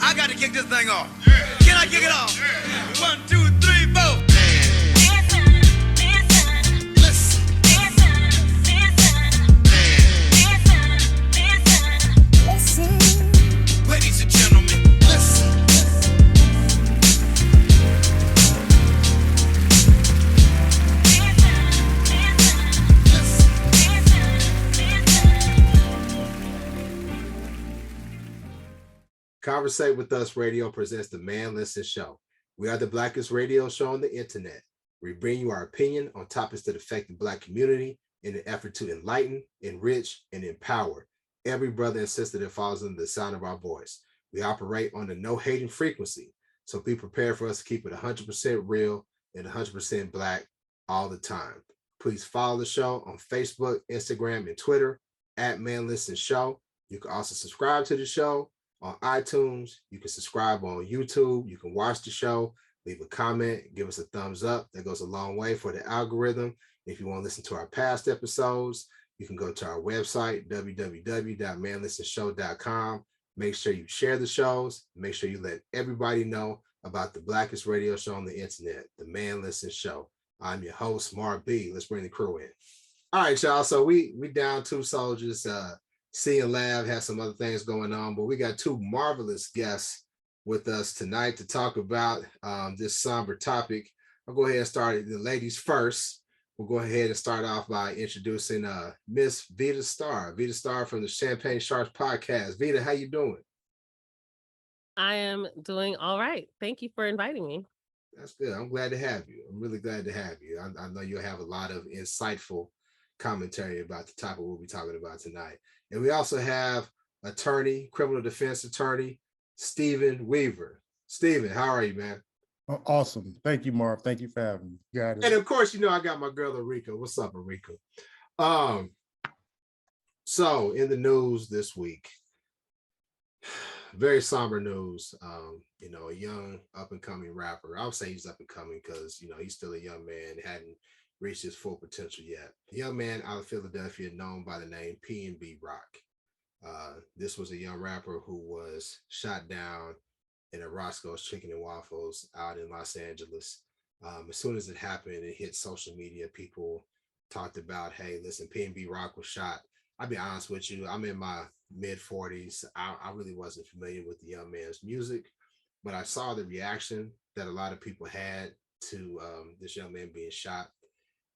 I got to kick this thing off. Can I kick it off? 1, 2, 3, 4. Ladies and gentlemen, listen. Conversate with Us Radio presents the Man Listen Show. We are the blackest radio show on the internet. We bring you our opinion on topics that affect the Black community in an effort to enlighten, enrich, and empower every brother and sister that falls under the sound of our voice. We operate on the no-hating frequency, so be prepared for us to keep it 100% real and 100% Black all the time. Please follow the show on Facebook, Instagram, and Twitter at Man Listen Show. You can also subscribe to the show on iTunes. You can subscribe on YouTube. You can watch the show, leave a comment, give us a thumbs up. That goes a long way for the algorithm. If you want to listen to our past episodes, you can go to our website, www.manlistenshow.com. Make sure you share the shows. Make sure you let everybody know about the blackest radio show on the internet, the Man Listen Show. I'm your host, Mark B. Let's bring the crew in. All right, y'all. So we down 2 soldiers. C and Lab has some other things going on, but we got 2 marvelous guests with us tonight to talk about this somber topic. I'll go ahead and start the ladies first. We'll go ahead and start off by introducing Miss Vita Starr. Vita Starr from the Champagne Sharks podcast. Vita, how you doing? I am doing all right. Thank you for inviting me. That's good. I'm glad to have you. I'm really glad to have you. I know you'll have a lot of insightful commentary about the topic we'll be talking about tonight. And we also have attorney, criminal defense attorney, Stephen Weaver. Stephen, how are you, man? Awesome. Thank you, Marv. Thank you for having me. Got it. And of course, you know, I got my girl, Erika. What's up, Erika? So in the news this week, very somber news. You know, a young up-and-coming rapper. I would say he's up-and-coming because, you know, he's still a young man, hadn't reached his full potential yet. A young man out of Philadelphia known by the name PnB Rock. This was a young rapper who was shot down in a Roscoe's Chicken and Waffles out in Los Angeles. As soon as it happened, it hit social media. People talked about, hey, listen, PnB Rock was shot. I'll be honest with you, I'm in my mid-40s. I really wasn't familiar with the young man's music, but I saw the reaction that a lot of people had to this young man being shot.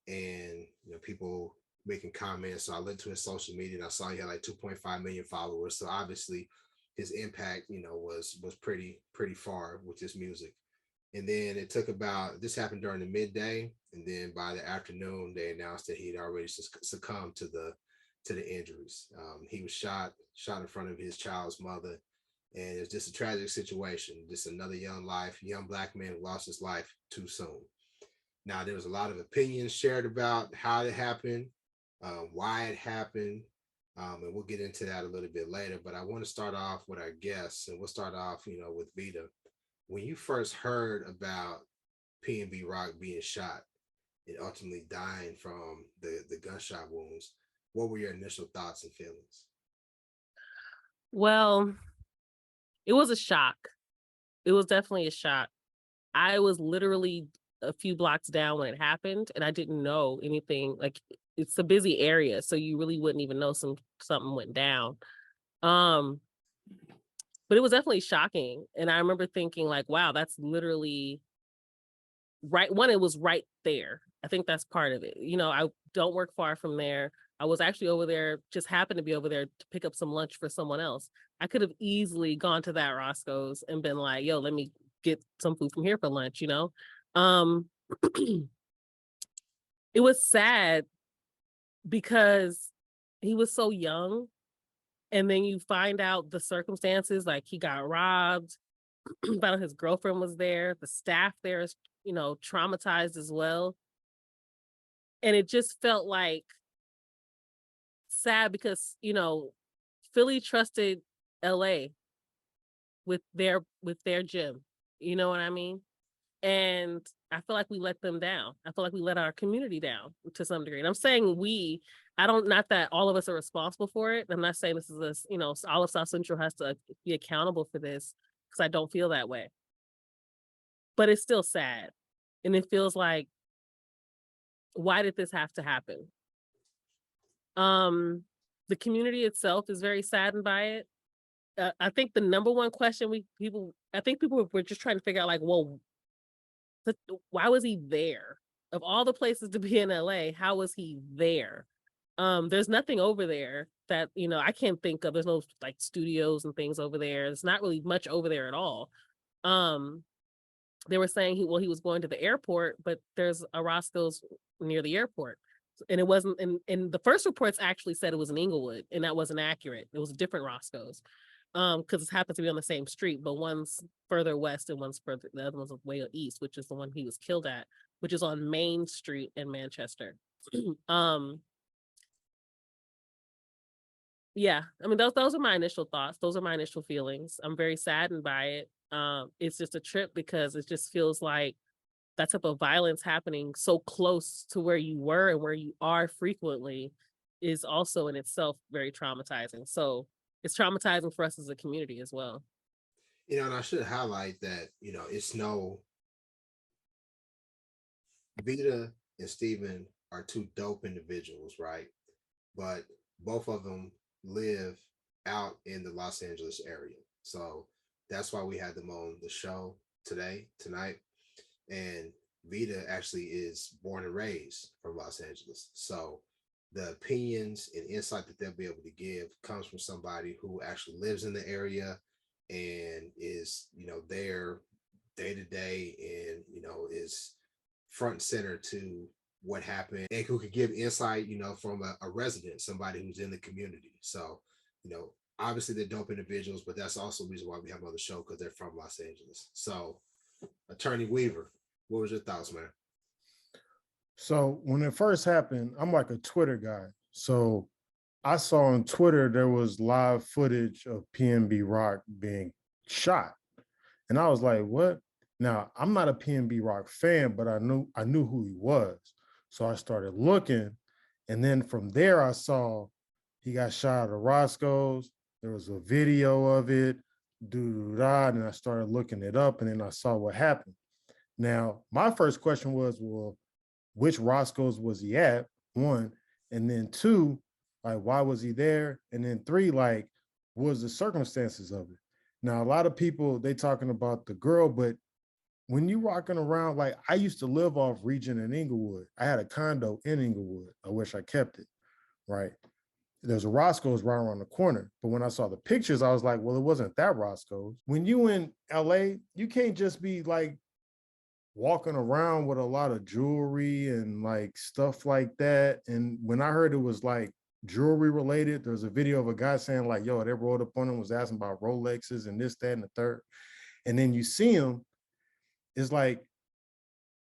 And you know, people making comments. So I looked to his social media and I saw he had like 2.5 million followers. So obviously his impact, you know, was pretty far with his music. And then it took about, this happened during the midday, and then by the afternoon they announced that he'd already succumbed to the injuries. He was shot in front of his child's mother, and it's just a tragic situation. Just another young Black man who lost his life too soon. Now, there was a lot of opinions shared about how it happened, why it happened, and we'll get into that a little bit later. But I want to start off with our guests, and we'll start off, you know, with Vita. When you first heard about PnB Rock being shot and ultimately dying from the gunshot wounds, what were your initial thoughts and feelings? Well, it was a shock. It was definitely a shock. I was literally a few blocks down when it happened, and I didn't know anything. Like, it's a busy area, so you really wouldn't even know something went down. But it was definitely shocking. And I remember thinking, like, wow, that's literally right. One, it was right there. I think that's part of it. You know, I don't work far from there. I was actually over there, just happened to be over there to pick up some lunch for someone else. I could have easily gone to that Roscoe's and been like, yo, let me get some food from here for lunch, you know? It was sad because he was so young, and then you find out the circumstances, like he got robbed, found out his girlfriend was there, the staff there is, you know, traumatized as well. And it just felt like sad because, you know, Philly trusted LA with their gym. You know what I mean? And I feel like we let them down. I feel like we let our community down to some degree. And I'm saying we, not that all of us are responsible for it. I'm not saying this is you know, all of South Central has to be accountable for this, because I don't feel that way. But it's still sad. And it feels like, why did this have to happen? The community itself is very saddened by it. I think the number one question people were just trying to figure out, like, well, why was he there? Of all the places to be in LA, how was he there? There's nothing over there that, I can't think of. There's no like studios and things over there. There's not really much over there at all. They were saying he was going to the airport, but there's a Roscoe's near the airport. And it wasn't, and the first reports actually said it was in Inglewood, and that wasn't accurate. It was a different Roscoe's. Because it happens to be on the same street, but one's further west and the other one's way east, which is the one he was killed at, which is on Main Street in Manchester. Yeah, I mean, those are my initial thoughts. Those are my initial feelings. I'm very saddened by it. It's just a trip because it just feels like that type of violence happening so close to where you were and where you are frequently is also in itself very traumatizing. So it's traumatizing for us as a community as well. And I should highlight that, it's no Vita and Steven are two dope individuals, right? But both of them live out in the Los Angeles area. So that's why we had them on the show tonight. And Vita actually is born and raised from Los Angeles. So the opinions and insight that they'll be able to give comes from somebody who actually lives in the area and is, there day to day and, is front and center to what happened and who could give insight, from a resident, somebody who's in the community. So, obviously they're dope individuals, but that's also the reason why we have them on the show, because they're from Los Angeles. So, Attorney Weaver, what was your thoughts, man? So when it first happened, I'm like a Twitter guy. So I saw on Twitter there was live footage of PnB Rock being shot. And I was like, what? Now, I'm not a PnB Rock fan, but I knew who he was. So I started looking. And then from there, I saw he got shot at Roscoe's. There was a video of it, and I started looking it up, and then I saw what happened. Now, my first question was, well, which Roscoe's was he at? One, and then two, like, why was he there? And then three, like, what was the circumstances of it? Now, a lot of people, they talking about the girl, but when you rocking around, like, I used to live off Regent in Inglewood. I had a condo in Inglewood. I wish I kept it, right? There's a Roscoe's right around the corner. But when I saw the pictures, I was like, well, it wasn't that Roscoe's. When you in LA, you can't just be like walking around with a lot of jewelry and like stuff like that. And when I heard it was like jewelry related, there's a video of a guy saying like, yo, they rolled up on him, was asking about Rolexes and this, that, and the third. And then you see him, it's like,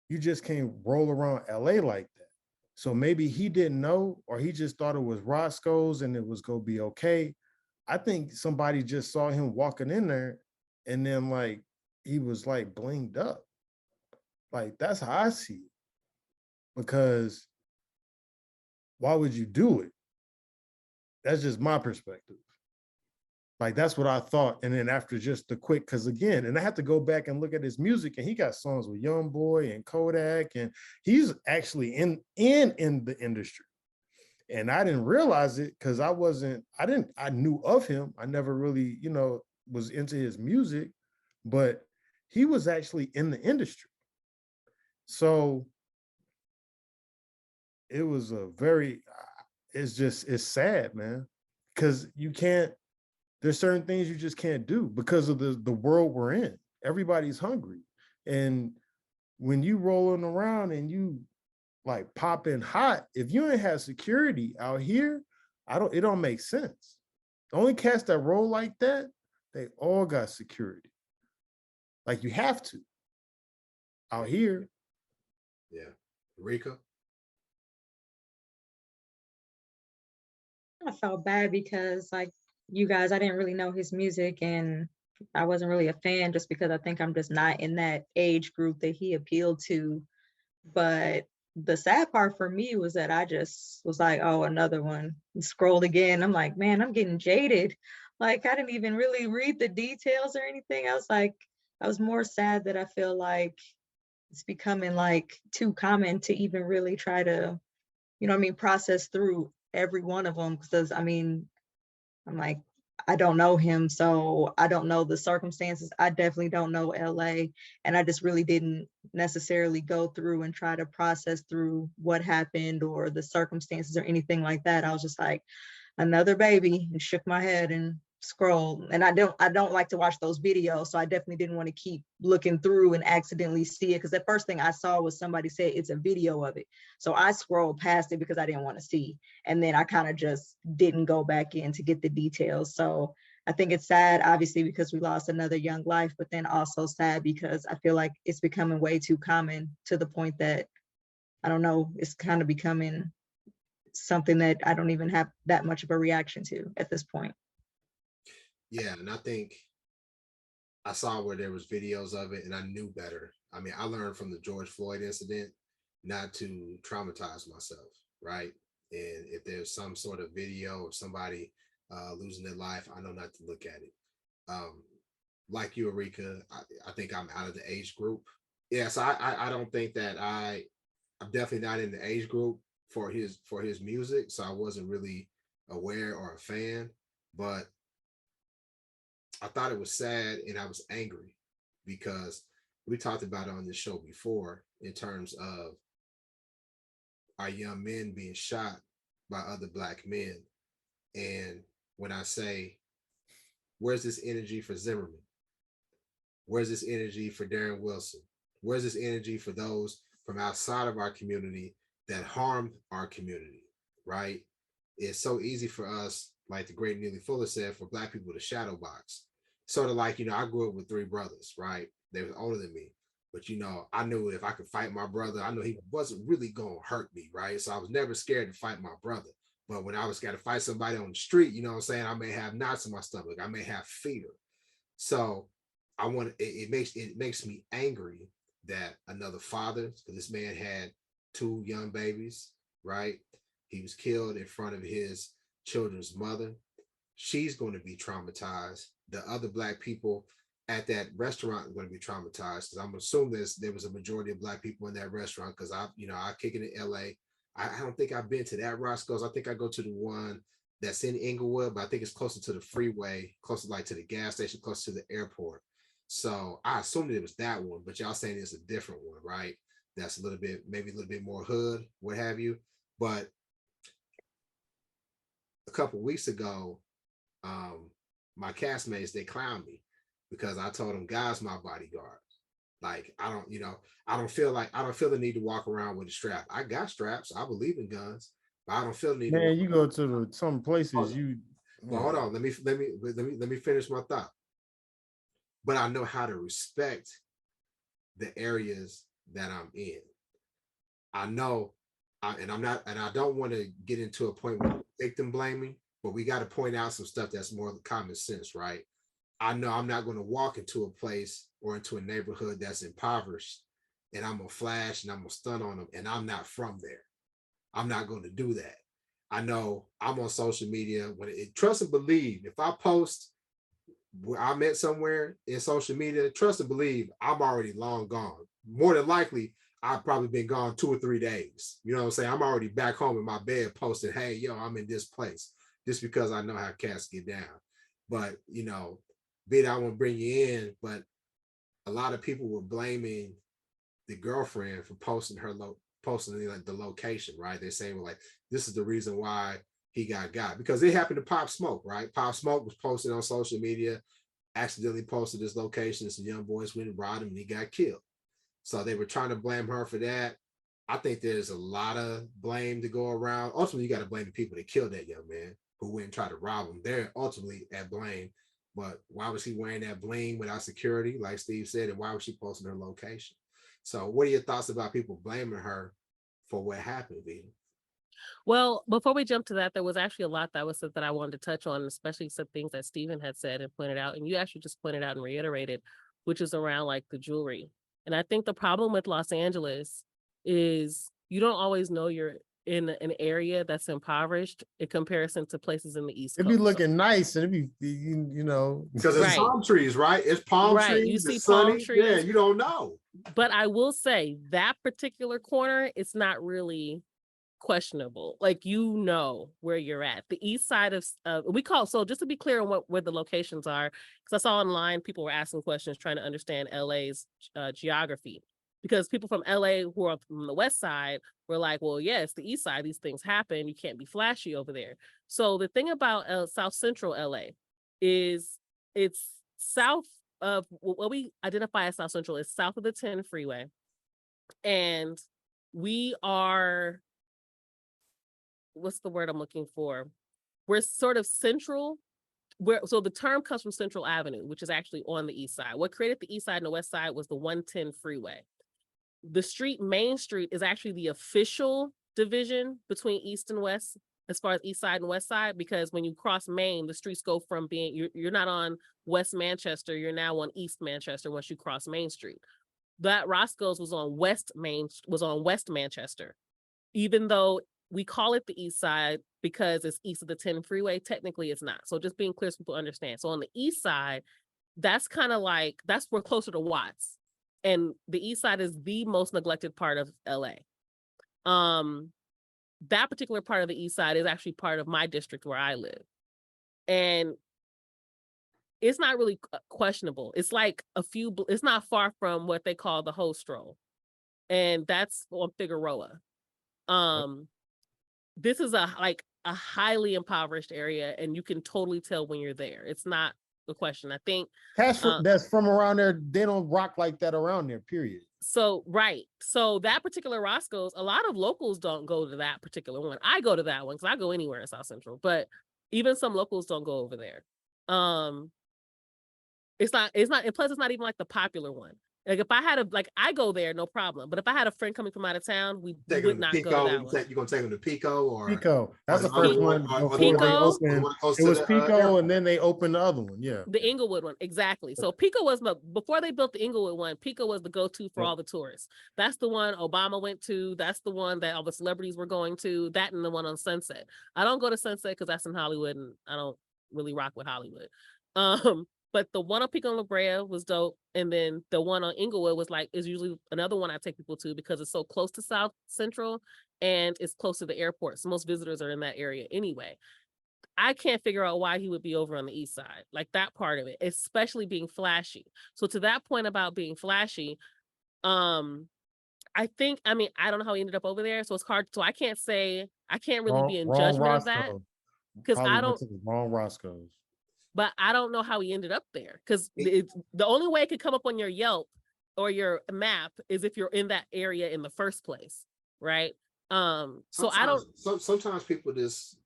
you just can't roll around LA like that. So maybe he didn't know, or he just thought it was Roscoe's and it was gonna be okay. I think somebody just saw him walking in there and then like, he was like blinged up. Like, that's how I see it. Because why would you do it? That's just my perspective. Like, that's what I thought. And then after just the quick, because again, and I had to go back and look at his music, and he got songs with YoungBoy and Kodak, and he's actually in the industry. And I didn't realize it because I knew of him. I never really, was into his music, but he was actually in the industry. So it was it's sad, man, because there's certain things you just can't do because of the world we're in. Everybody's hungry. And when you rolling around and you like popping hot, if you ain't have security out here, it don't make sense. The only cats that roll like that, they all got security. Like, you have to out here. Yeah. Rika? I felt bad because, like you guys, I didn't really know his music and I wasn't really a fan just because I think I'm just not in that age group that he appealed to. But the sad part for me was that I just was like, oh, another one. And scrolled again. I'm like, man, I'm getting jaded Like, I didn't even really read the details or anything. I was more sad that I feel like it's becoming like too common to even really try to, you know what I mean, process through every one of them. Because I mean, I'm like, I don't know him, so I don't know the circumstances. I definitely don't know LA. And I just really didn't necessarily go through and try to process through what happened or the circumstances or anything like that. I was just like, another baby, and shook my head and scrolled. And I don't like to watch those videos, so I definitely didn't want to keep looking through and accidentally see it, because the first thing I saw was somebody said it's a video of it, so I scrolled past it because I didn't want to see, and then I kind of just didn't go back in to get the details. So I think it's sad, obviously, because we lost another young life, but then also sad because I feel like it's becoming way too common, to the point that, I don't know, it's kind of becoming something that I don't even have that much of a reaction to at this point. Yeah, and I think I saw where there was videos of it and I knew better. I mean, I learned from the George Floyd incident not to traumatize myself, right? And if there's some sort of video of somebody losing their life, I know not to look at it. Um, like you, Erika, I think I'm out of the age group. Yes, I don't think that I'm definitely not in the age group for his music, so I wasn't really aware or a fan. But I thought it was sad and I was angry because we talked about it on this show before in terms of our young men being shot by other Black men. And when I say, where's this energy for Zimmerman? Where's this energy for Darren Wilson? Where's this energy for those from outside of our community that harmed our community, right? It's so easy for us, like the great Neely Fuller said, for Black people to shadow box. Sort of like, I grew up with 3 brothers, right? They were older than me. But, I knew if I could fight my brother, I knew he wasn't really going to hurt me, right? So I was never scared to fight my brother. But when I was got to fight somebody on the street, you know what I'm saying? I may have knots in my stomach. I may have fear. So it makes me angry that another father, because this man had 2 young babies, right? He was killed in front of his children's mother. She's going to be traumatized. The other Black people at that restaurant are going to be traumatized, because I'm assuming there was a majority of Black people in that restaurant, because I kick it in LA. I don't think I've been to that Roscoe's. I think I go to the one that's in Inglewood, but I think it's closer to the freeway, closer like to the gas station, closer to the airport. So I assumed it was that one, but y'all saying it's a different one, right? That's maybe a little bit more hood, what have you. But a couple of weeks ago, my castmates, they clowned me because I told them, God's my bodyguard. Like, I don't feel the need to walk around with a strap. I got straps. I believe in guns, but I don't feel the need. Man, you go to some places But hold on, let me finish my thought. But I know how to respect the areas that I'm in. I know, and I don't want to get into a point where victim blaming, but we got to point out some stuff that's more common sense, right? I know I'm not going to walk into a place or into a neighborhood that's impoverished and I'm going to flash and I'm going to stun on them, and I'm not from there. I'm not going to do that. I know I'm on social media. Trust and believe, if I post where I'm at somewhere in social media, trust and believe I'm already long gone. More than likely, I've probably been gone 2 or 3 days. You know what I'm saying? I'm already back home in my bed posting, hey, yo, I'm in this place, just because I know how cats get down. But, Bid, I want to bring you in, but a lot of people were blaming the girlfriend for posting the location, right? They're saying, well, like, this is the reason why he got, because it happened to Pop Smoke, right? Pop Smoke was posted on social media, accidentally posted this location. Some young boys went and robbed him and he got killed. So they were trying to blame her for that. I think there's a lot of blame to go around. Ultimately, you got to blame the people that killed that young man who went and tried to rob him. They're ultimately at blame. But why was he wearing that bling without security, like Steve said, and why was she posting her location? So what are your thoughts about people blaming her for what happened, Vita? Well, before we jump to that, there was actually a lot that was said that I wanted to touch on, especially some things that Stephen had said and pointed out, and you actually just pointed out and reiterated, which is around like the jewelry. And I think the problem with Los Angeles is you don't always know your in an area that's impoverished in comparison to places in the East It'd Coast. be looking nice, and it'd be, you know, because it's Right. palm trees, right? It's palm Right. trees. You It's see sunny. palm trees. Yeah, you don't know. But I will say that particular corner, it's not really questionable. Like, you know where you're at. The east side of we call, so just to be clear on where the locations are, because I saw online people were asking questions trying to understand LA's geography, because people from LA who are from the west side were like, well, yes, the east side, these things happen, you can't be flashy over there. So the thing about South Central LA is it's south of what we identify as South Central is south of the 10 freeway, and we are, what's the word I'm looking for? We're sort of central. So the term comes from Central Avenue, which is actually on the east side. What created the east side and the west side was the 110 freeway. The street, Main Street, is actually the official division between east and west as far as east side and west side, because when you cross Main, the streets go from being, you're not on West Manchester, you're now on East Manchester once you cross Main Street. That Roscoe's was on West Manchester. Even though we call it the east side because it's east of the 10 freeway, technically it's not. So just being clear so people understand. So on the east side, that's kind of like, that's we're closer to Watts. And the east side is the most neglected part of LA. That particular part of the east side is actually part of my district where I live. And it's not really questionable. It's like it's not far from what they call the Ho Stroll. And that's on Figueroa. This is a highly impoverished area, and you can totally tell when you're there. It's not a question. I think that's from around there. They don't rock like that around there, period. So, right. So that particular Roscoe's, a lot of locals don't go to that particular one. I go to that one because I go anywhere in South Central, but even some locals don't go over there. It's not, and plus it's not even like the popular one. Like if I had I go there, no problem. But if I had a friend coming from out of town, we would not go to that one. You're gonna take them to Pico or Pico. That's the or first one. or Before they Pico? opened. It was Pico, and then they opened the other one. Yeah. The Inglewood one, exactly. So Pico was before they built the Inglewood one, Pico was the go-to for all the tourists. That's the one Obama went to. That's the one that all the celebrities were going to. That and the one on Sunset. I don't go to Sunset because that's in Hollywood, and I don't really rock with Hollywood. But the one on Pico and La Brea was dope. And then the one on Inglewood is usually another one I take people to because it's so close to South Central and it's close to the airport. So most visitors are in that area anyway. I can't figure out why he would be over on the east side, like that part of it, especially being flashy. So to that point about being flashy, I don't know how he ended up over there. So it's hard. So I can't really be in judgment of that. Because I don't. Wrong Roscoe's. But I don't know how he ended up there, because the only way it could come up on your Yelp or your map is if you're in that area in the first place, right? Sometimes people just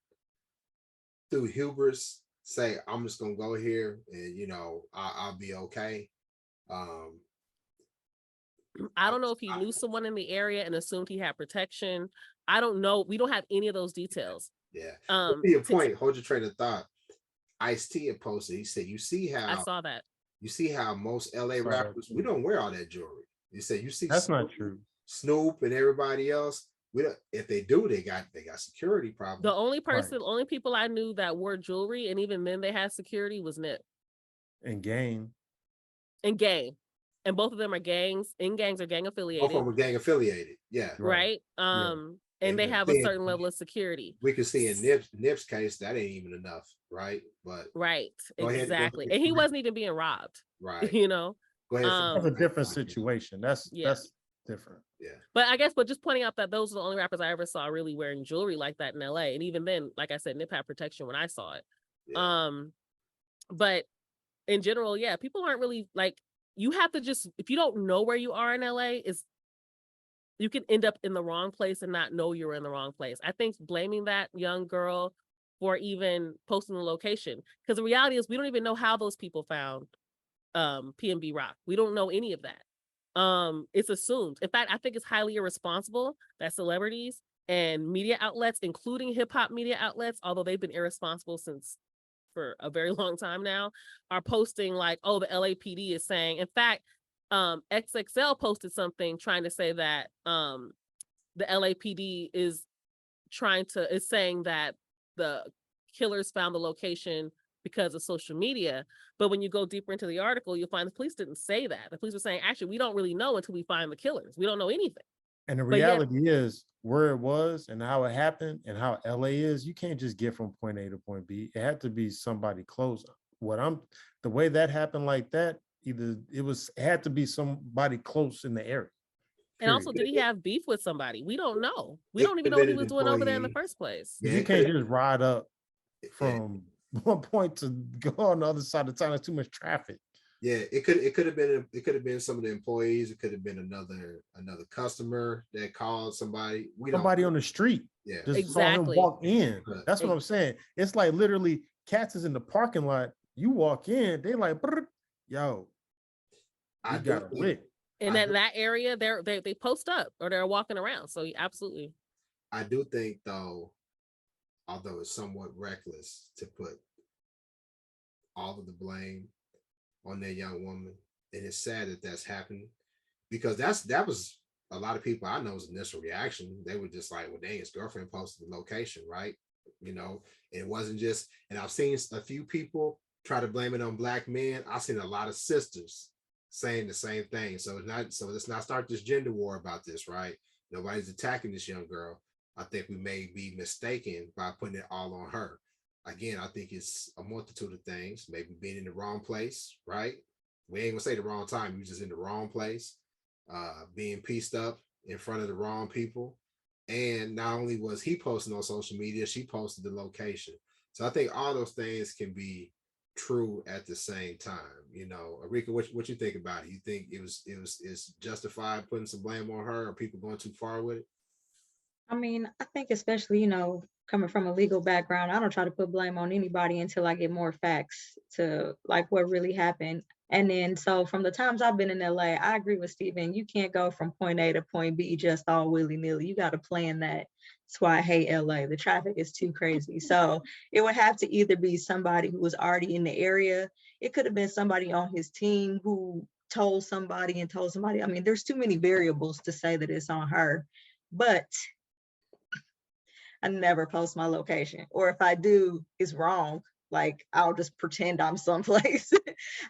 through hubris say, "I'm just gonna go here, and I'll be okay." I don't know if he knew someone in the area and assumed he had protection. I don't know. We don't have any of those details. Yeah. To your point, hold your train of thought. Ice-T had posted. He said, "You see how I saw that. You see how most LA rappers we don't wear all that jewelry." He said, "You see that's not true. Snoop and everybody else. We don't. If they do, they got security problems." The only people I knew that wore jewelry, and even then they had security, was Nip and Game. And both of them are gangs. In gangs are gang affiliated. Both of them are gang affiliated. Yeah. Right. And they have a certain level of security. We can see in Nip's case that ain't even enough, right? But right, exactly. And he wasn't even being robbed. Right. Go ahead. That's a different situation. That's different. Yeah. But just pointing out that those are the only rappers I ever saw really wearing jewelry like that in LA. And even then, like I said, Nip had protection when I saw it. Yeah. But in general, yeah, people aren't really you have to just, if you don't know where you are in LA, you can end up in the wrong place and not know you're in the wrong place. I think blaming that young girl for even posting the location, because the reality is we don't even know how those people found PnB Rock. We don't know any of that. It's assumed. In fact, I think it's highly irresponsible that celebrities and media outlets, including hip hop media outlets, although they've been irresponsible for a very long time now, are posting oh, the LAPD is saying. In fact, XXL posted something trying to say that the LAPD is is saying that the killers found the location because of social media. But when you go deeper into the article, you'll find the police didn't say that. The police were saying, actually, we don't really know until we find the killers. We don't know anything. And the But yet- reality is where it was and how it happened and how LA is, you can't just get from point A to point B. It had to be somebody close. The way that happened like that, it had to be somebody close in the area. And also, did he have beef with somebody? We don't know. We don't even know what he was doing over there in the first place. You can't just ride up from one point to go on the other side of town. There's too much traffic. Yeah, it could have been some of the employees. It could have been another customer that called somebody. Somebody on the street. Yeah, just exactly. saw him walk in. That's what I'm saying. It's like literally cats is in the parking lot. You walk in, they like, yo, I got a lick. And in that area, they post up or they're walking around. So absolutely. I do think though, although it's somewhat reckless to put all of the blame on that young woman, and it's sad that that's happened, because that was a lot of people I know's initial reaction. They were just like, well, dang, his girlfriend posted the location, right? It wasn't just, and I've seen a few people try to blame it on black men. I've seen a lot of sisters saying the same thing. So let's not start this gender war about this, right? Nobody's attacking this young girl. I think we may be mistaken by putting it all on her. Again, I think it's a multitude of things, maybe being in the wrong place, right? We ain't gonna say the wrong time, you just in the wrong place, being pieced up in front of the wrong people. And not only was he posting on social media, she posted the location. So I think all those things can be true at the same time. Arika, what you think about it? You think it's justified putting some blame on her, or people going too far with it? I mean, I think especially, coming from a legal background, I don't try to put blame on anybody until I get more facts to like what really happened. And then, so from the times I've been in LA, I agree with Steven. You can't go from point A to point B just all willy-nilly. You got to plan that. That's why I hate LA. The traffic is too crazy. So it would have to either be somebody who was already in the area. It could have been somebody on his team who told somebody. I mean, there's too many variables to say that it's on her. But I never post my location, or if I do, it's wrong. Like, I'll just pretend I'm someplace.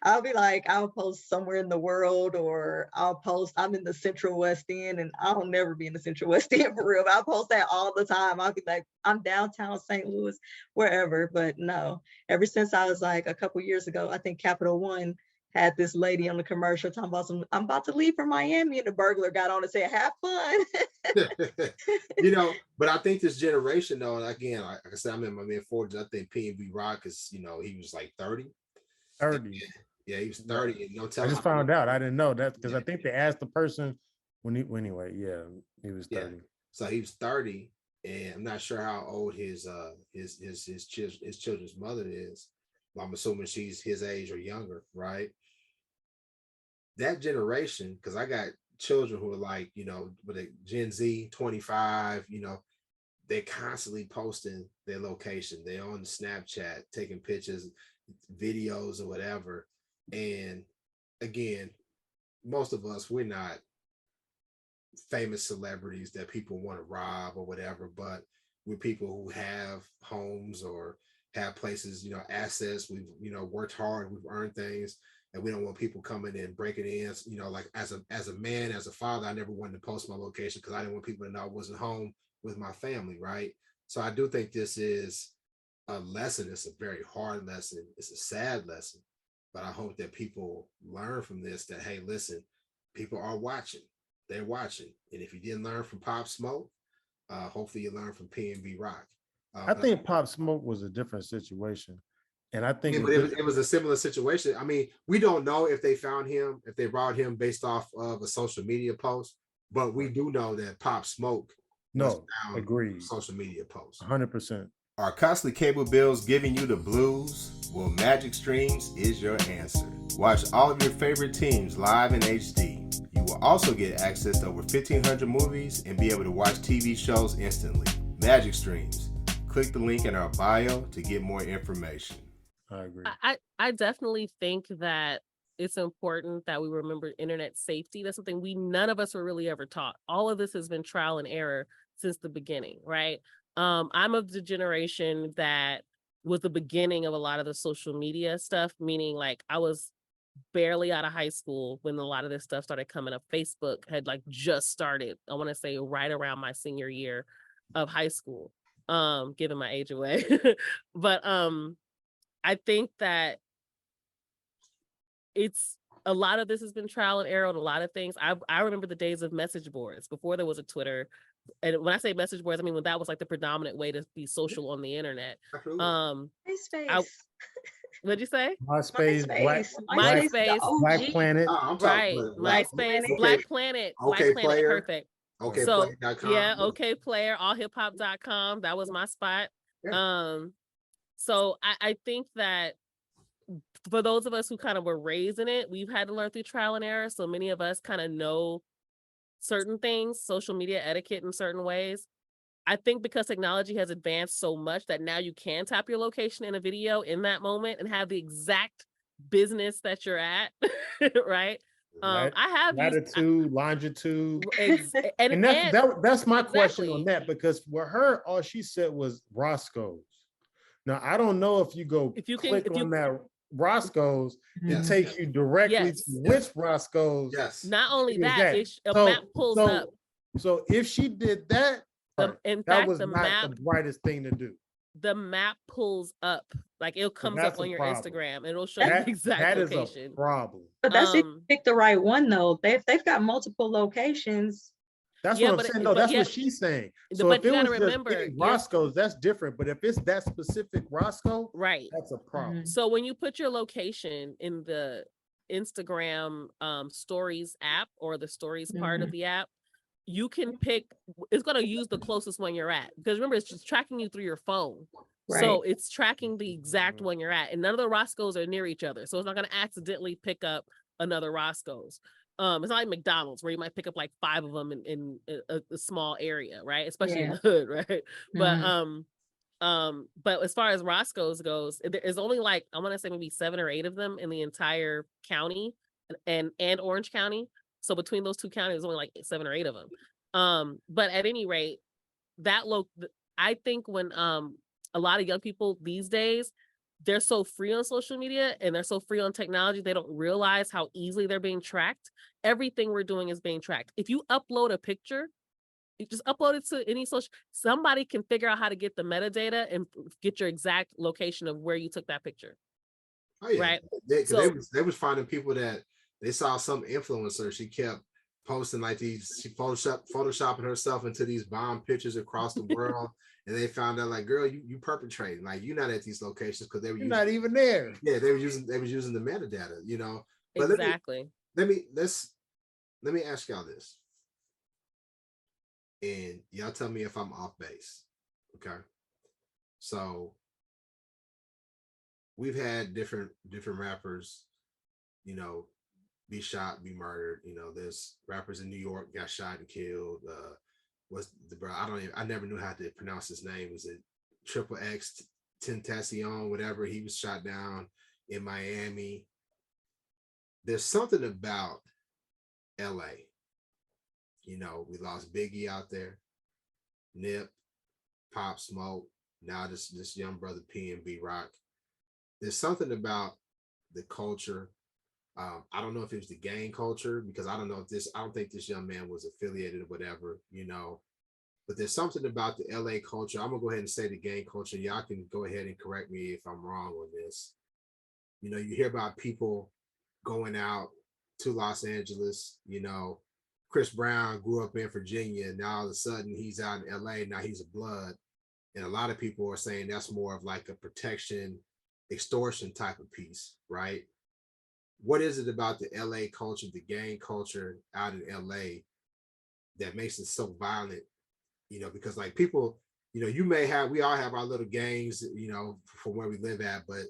I'll be like, I'll post somewhere in the world, or I'll post I'm in the Central West End, and I'll never be in the Central West End for real. I'll post that all the time. I'll be like, I'm downtown St. Louis, wherever. But no, ever since I was like a couple years ago, I think Capital One had this lady on the commercial talking about I'm about to leave for Miami, and the burglar got on and said, have fun. But I think this generation though, and again, like I said, I'm in my mid-40s. I think PnB Rock is, he was like 30. Yeah, he was 30. And I just found out. I didn't know that because I think they asked the person he was 30. Yeah. So he was 30, and I'm not sure how old his children's mother is. I'm assuming she's his age or younger, right? That generation, because I got children who are like, with a Gen Z 25, they're constantly posting their location. They're on the Snapchat, taking pictures, videos, or whatever. And again, most of us, we're not famous celebrities that people want to rob or whatever, but we're people who have homes or have places, assets. We've, worked hard, we've earned things. And we don't want people coming in, breaking in. Like as a man, as a father, I never wanted to post my location because I didn't want people to know I wasn't home with my family, right? So I do think this is a lesson. It's a very hard lesson. It's a sad lesson. But I hope that people learn from this that, hey, listen, people are watching. They're watching. And if you didn't learn from Pop Smoke, hopefully you learn from PnB Rock. I think Pop Smoke was a different situation. And I think it was a similar situation. I mean, we don't know if they found him, if they brought him based off of a social media post, but we do know that Pop Smoke agreed. Social media post. 100%. Are costly cable bills giving you the blues? Well, Magic Streams is your answer. Watch all of your favorite teams live in HD. You will also get access to over 1,500 movies and be able to watch TV shows instantly. Magic Streams. Click the link in our bio to get more information. I agree. I definitely think that it's important that we remember internet safety. That's something none of us were really ever taught. All of this has been trial and error since the beginning, right? I'm of the generation that was the beginning of a lot of the social media stuff, meaning like I was barely out of high school when a lot of this stuff started coming up. Facebook had like just started, I want to say right around my senior year of high school, giving my age away. But I think that it's a lot of this has been trial and error on a lot of things. I remember the days of message boards before there was a Twitter. And when I say message boards, I mean when that was like the predominant way to be social on the internet. Absolutely. MySpace. What'd you say? MySpace, MySpace. Black, MySpace, the Black OG. Planet. I'm Right. talking MySpace, okay, Black Planet, okay, player, perfect. okay, So player.com. yeah, okay player, allhiphop.com. That was my spot. Yeah. So I think that for those of us who kind of were raised in it, we've had to learn through trial and error. So many of us kind of know certain things, social media etiquette in certain ways. I think because technology has advanced so much that now you can tap your location in a video in that moment and have the exact business that you're at, right? I have latitude, longitude, and that's my question exactly. on that, because with her, all she said was Roscoe's. Now I don't know if you click on that Roscoe's, it takes you directly to which Roscoe's. Yes. Not only that, a map pulls up. So if she did that, that was not the brightest thing to do. The map pulls up, like it'll comes up on your Instagram and it'll show you the exact location. That is a problem. But that's if you pick the right one though. If they've got multiple locations. That's what I'm saying. No, that's what she's saying. So if it was just Roscoe's, that's different. But if it's that specific Roscoe, right, that's a problem. So when you put your location in the Instagram stories app or the stories part of the app, you can pick, it's going to use the closest one you're at, because remember, it's just tracking you through your phone. Right. So it's tracking the exact one you're at, and none of the Roscoe's are near each other. So it's not going to accidentally pick up another Roscoe's. It's not like McDonald's where you might pick up like 5 of them in a small area, right? Especially in the hood, right? But as far as Roscoe's goes, there's only like, I want to say maybe 7 or 8 of them in the entire county and Orange County. So between those 2 counties, there's only like 7 or 8 of them. But at any rate, I think when a lot of young people these days, they're so free on social media and they're so free on technology, they don't realize how easily they're being tracked. Everything we're doing is being tracked. If you upload a picture, you just upload it to any social, somebody can figure out how to get the metadata and get your exact location of where you took that picture. Oh yeah, right. They was finding people that they saw some influencer. She kept posting like these, she photoshopping herself into these bomb pictures across the world. And they found out like, girl, you perpetrating, like you're not at these locations because they were not even there. Yeah, they was using the metadata, you know. But exactly. Let me ask y'all this. And y'all tell me if I'm off base. Okay. So we've had different rappers, you know, be shot, be murdered. You know, there's rappers in New York got shot and killed. What's the bro? I never knew how to pronounce his name. Was it Triple X Tentacion, whatever? He was shot down in Miami. There's something about LA. You know, we lost Biggie out there, Nip, Pop Smoke, now this young brother PnB Rock. There's something about the culture. I don't know if it was the gang culture, because I don't think this young man was affiliated or whatever, you know, but there's something about the LA culture. I'm gonna go ahead and say the gang culture. Y'all can go ahead and correct me if I'm wrong on this. You know, you hear about people going out to Los Angeles, you know, Chris Brown grew up in Virginia, and now all of a sudden he's out in LA, now he's a blood. And a lot of people are saying that's more of like a protection, extortion type of piece, right? What is it about the LA culture, the gang culture out in LA that makes it so violent? You know, because like people, you know, we all have our little gangs, you know, from where we live at, but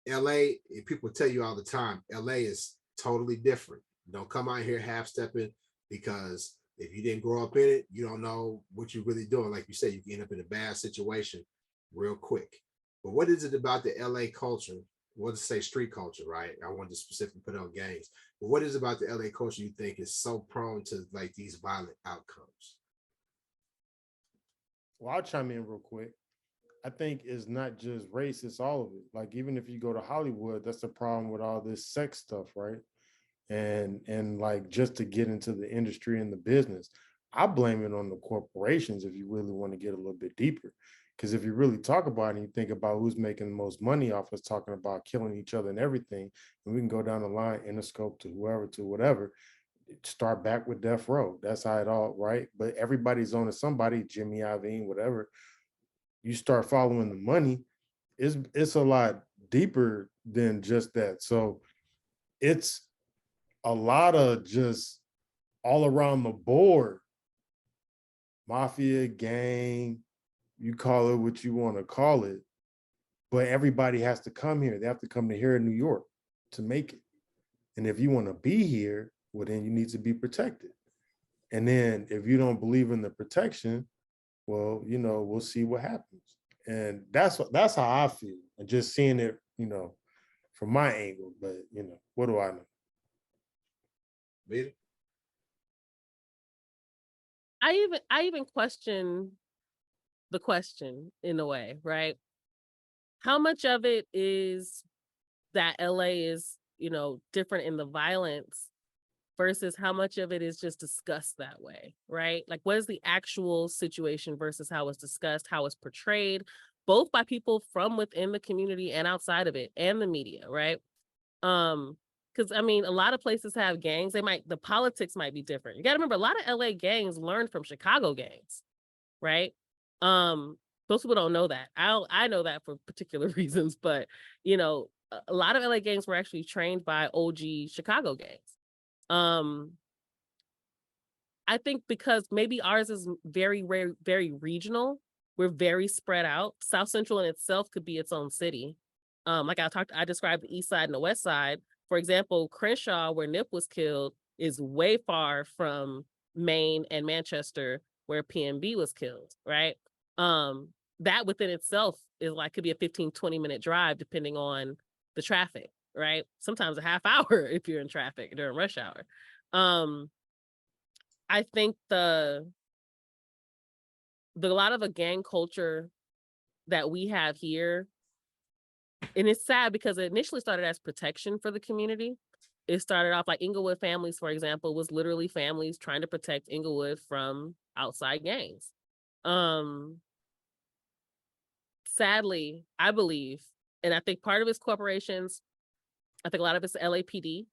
LA, people tell you all the time, LA is totally different. Don't come out here half-stepping, because if you didn't grow up in it, you don't know what you're really doing. Like you said, you can end up in a bad situation real quick. But what is it about the LA culture? We'll just say street culture, right? I wanted to specifically put on gangs. But what is it about the LA culture you think is so prone to like these violent outcomes? Well, I'll chime in real quick. I think it's not just race, it's all of it. Like even if you go to Hollywood, that's the problem with all this sex stuff, right? And like just to get into the industry and the business, I blame it on the corporations if you really want to get a little bit deeper. Because if you really talk about it and you think about who's making the most money off us talking about killing each other and everything, and we can go down the line, Interscope to whoever to whatever, start back with Death Row. That's how it all, right? But everybody's on to somebody, Jimmy Iovine, whatever. You start following the money, it's a lot deeper than just that. So it's a lot of just all around the board, mafia, gang, you call it what you want to call it, but everybody has to come here. They have to come to here in New York to make it. And if you want to be here, well, then you need to be protected. And then if you don't believe in the protection, well, you know, we'll see what happens. And that's how I feel. And just seeing it, you know, from my angle. But you know, what do I know? Vita? I even question the question in a way, right? How much of it is that LA is, you know, different in the violence versus how much of it is just discussed that way, right? Like what is the actual situation versus how it's discussed, how it's portrayed, both by people from within the community and outside of it and the media, right? Because I mean, a lot of places have gangs. The politics might be different. You got to remember, a lot of LA gangs learned from Chicago gangs, right? Most people don't know that. I know that for particular reasons, but you know, a lot of LA gangs were actually trained by OG Chicago gangs. I think because maybe ours is very, very, very regional. We're very spread out. South Central in itself could be its own city. Like I described the East Side and the West Side. For example, Crenshaw, where Nip was killed, is way far from Maine and Manchester, where PnB was killed, right? That within itself is like could be a 15-20 minute drive depending on the traffic, right? Sometimes a half hour if you're in traffic during rush hour. I think the lot of the gang culture that we have here, and it's sad because it initially started as protection for the community. It started off like Inglewood families, for example, was literally families trying to protect Inglewood from outside gangs. Sadly, I believe, and I think part of it's corporations. I think a lot of it's LAPD.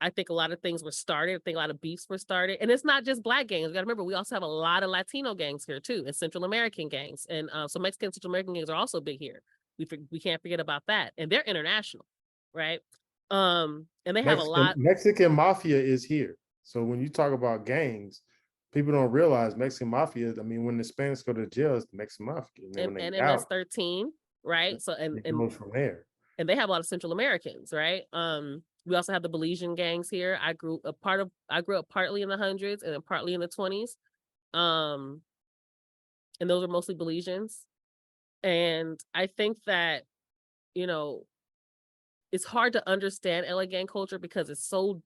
I think a lot of things were started. I think a lot of beefs were started. And it's not just Black gangs. You got to remember, we also have a lot of Latino gangs here too, and Central American gangs. And so Mexican Central American gangs are also big here. We can't forget about that. And they're international, right? And they have a lot. Mexican mafia is here. So when you talk about gangs, people don't realize Mexican mafia. I mean, when the Spanish go to jail, it's the Mexican mafia. And MS-13, right? So and goes from there. And they have a lot of Central Americans, right? We also have the Belizean gangs here. I grew up partly in the hundreds and then partly in the 20s. And those are mostly Belizeans. And I think that, you know, it's hard to understand LA gang culture because it's so,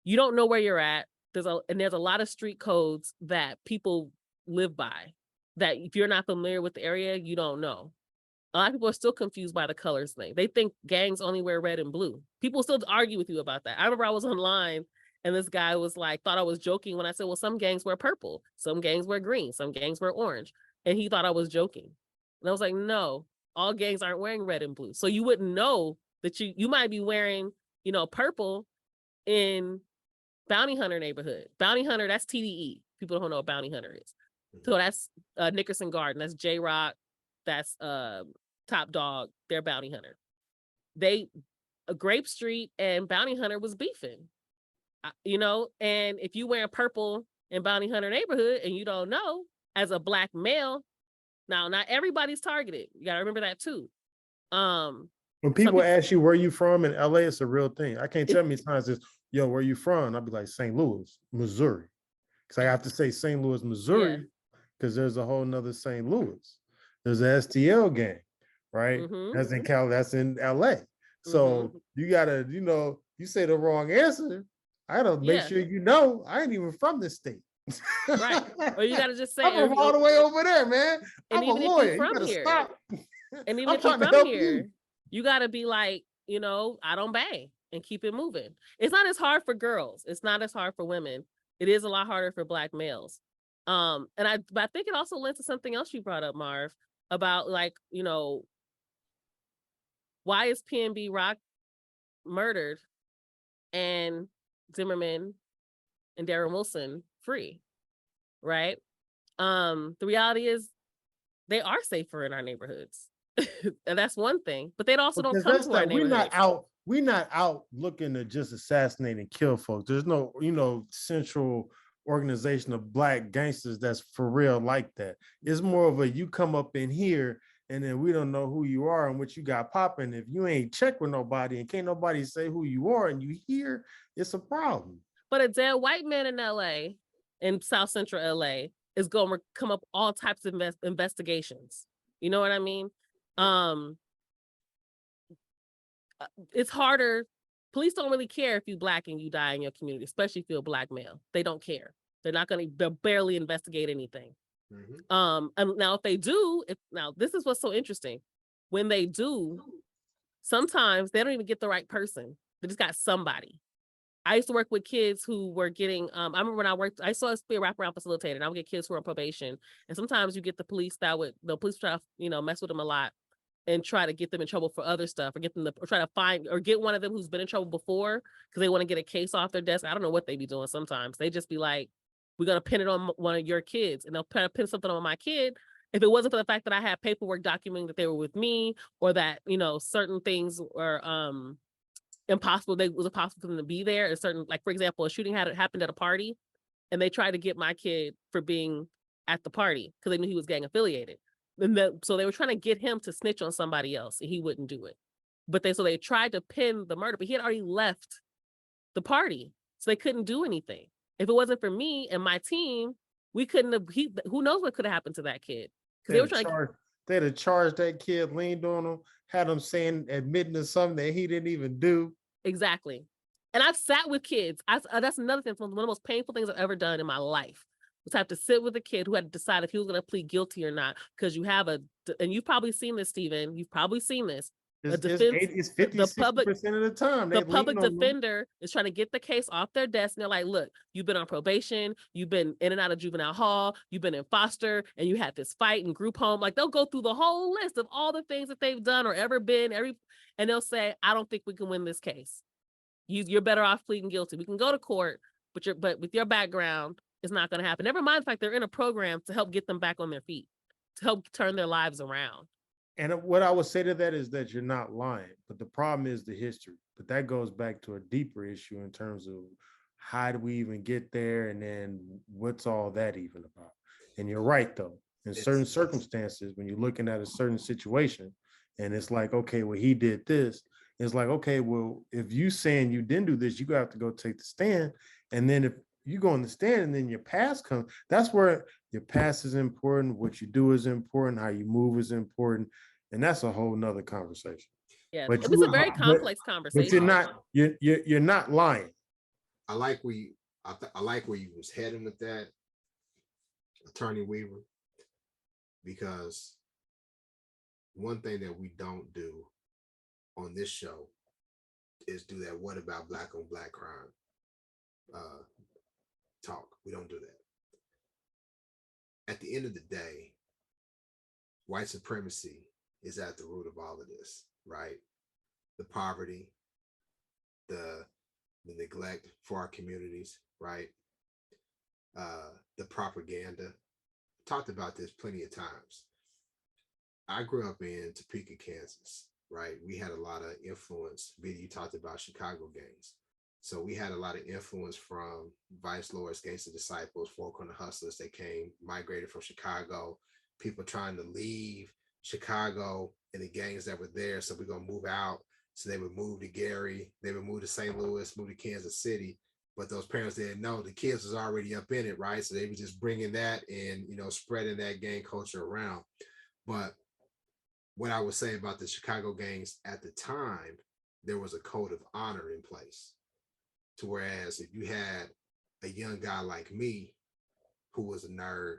you don't know where you're at. There's a lot of street codes that people live by that if you're not familiar with the area, you don't know. A lot of people are still confused by the colors thing. They think gangs only wear red and blue. People still argue with you about that. I remember I was online and this guy was like, thought I was joking when I said, well, some gangs wear purple, some gangs wear green, some gangs wear orange. And he thought I was joking. And I was like, no, all gangs aren't wearing red and blue. So you wouldn't know that you might be wearing, you know, purple in Bounty Hunter neighborhood. Bounty Hunter, that's TDE. People don't know what Bounty Hunter is. So that's Nickerson Garden, that's J-Rock, that's Top Dog, they're Bounty Hunter. Grape Street and Bounty Hunter was beefing, you know, and if you wear purple in Bounty Hunter neighborhood and you don't know, as a Black male, now not everybody's targeted. You gotta remember that too. When people ask you where you from in LA, it's a real thing. I can't tell me times it's, yo, where you from? I'll be like, St. Louis, Missouri. Because I have to say St. Louis, Missouri, because there's a whole nother St. Louis. There's a STL gang, right? Mm-hmm. That's in that's in LA. So you gotta, you know, you say the wrong answer, I gotta make sure you know I ain't even from this state. Right. Or you gotta just say, I'm from all the way over there, man. and I'm a even if lawyer. you're You from gotta here, stop. and even I'm if you're trying to from help here, you gotta be like, I don't bang and keep it moving. It's not as hard for girls. It's not as hard for women. It is a lot harder for Black males. But I think it also lends to something else you brought up, Marv, about like, why is PnB Rock murdered and Zimmerman and Darren Wilson free, right? The reality is they are safer in our neighborhoods. And that's one thing, but they also don't because come that's to our that neighborhoods. we're not out looking to just assassinate and kill folks. There's no, central organization of Black gangsters that's for real like that. It's more of a you come up in here and then we don't know who you are and what you got popping. If you ain't check with nobody and can't nobody say who you are and you here, it's a problem. But a dead white man in LA, in South Central LA, is going to come up all types of investigations. You know what I mean? It's harder. Police don't really care if you Black and you die in your community, especially if you're a Black male. They don't care. They'll barely investigate anything. And now if they do, this is what's so interesting. When they do, sometimes they don't even get the right person. They just got somebody. I used to work with kids who were getting, I remember when I saw us be a wraparound facilitator, and I would get kids who were on probation. And sometimes you get the police the police try to, mess with them a lot and try to get them in trouble for other stuff, or get them or try to find or get one of them who's been in trouble before because they want to get a case off their desk. I don't know what they be doing sometimes. They just be like, we're going to pin it on one of your kids, and they'll pin something on my kid. If it wasn't for the fact that I had paperwork documenting that they were with me, or that, certain things were, impossible. It was impossible for them to be there. Like, for example, a shooting had happened at a party, and they tried to get my kid for being at the party because they knew he was gang affiliated. So they were trying to get him to snitch on somebody else, and he wouldn't do it. So they tried to pin the murder, but he had already left the party, so they couldn't do anything. If it wasn't for me and my team, we couldn't have. Who knows what could have happened to that kid? Because they were trying. They'd have charged that kid, leaned on him, had him admitting to something that he didn't even do. Exactly. And I've sat with kids. That's another thing. One of the most painful things I've ever done in my life was have to sit with a kid who had to decide if he was going to plead guilty or not. Because you have and you've probably seen this, Stephen. You've probably seen this. It's 50, 60% of the time. The public defender is trying to get the case off their desk. And they're like, look, you've been on probation. You've been in and out of juvenile hall. You've been in foster. And you had this fight in group home. Like, they'll go through the whole list of all the things that they've done or ever been. And they'll say, I don't think we can win this case. You're better off pleading guilty. We can go to court, but with your background, it's not going to happen. Never mind the fact they're in a program to help get them back on their feet, to help turn their lives around. And what I would say to that is that you're not lying, but the problem is the history. But that goes back to a deeper issue in terms of how do we even get there, and then what's all that even about? And you're right, though. In certain circumstances, when you're looking at a certain situation, and it's like, okay, well, he did this. It's like, okay, well, if you saying you didn't do this, you got to go take the stand. And then if you go on the stand and then your past comes, that's where your past is important. What you do is important. How you move is important. And that's a whole nother conversation. Yeah, but it's a very complex conversation. But you're not lying. I like where you was heading with that, Attorney Weaver, because one thing that we don't do on this show is do that what about Black on Black crime talk. We don't do that. At the end of the day, white supremacy is at the root of all of this, right? The poverty, the neglect for our communities, right? The propaganda. Talked about this plenty of times. I grew up in Topeka, Kansas, right? We had a lot of influence. You talked about Chicago gangs. So we had a lot of influence from Vice Lords, Gangster Disciples, Four Corner Hustlers. They migrated from Chicago, people trying to leave Chicago and the gangs that were there. So we're going to move out. So they would move to Gary. They would move to St. Louis, move to Kansas City. But those parents didn't know the kids was already up in it, right? So they were just bringing that and, spreading that gang culture around. But what I would say about the Chicago gangs at the time, there was a code of honor in place. To whereas if you had a young guy like me who was a nerd,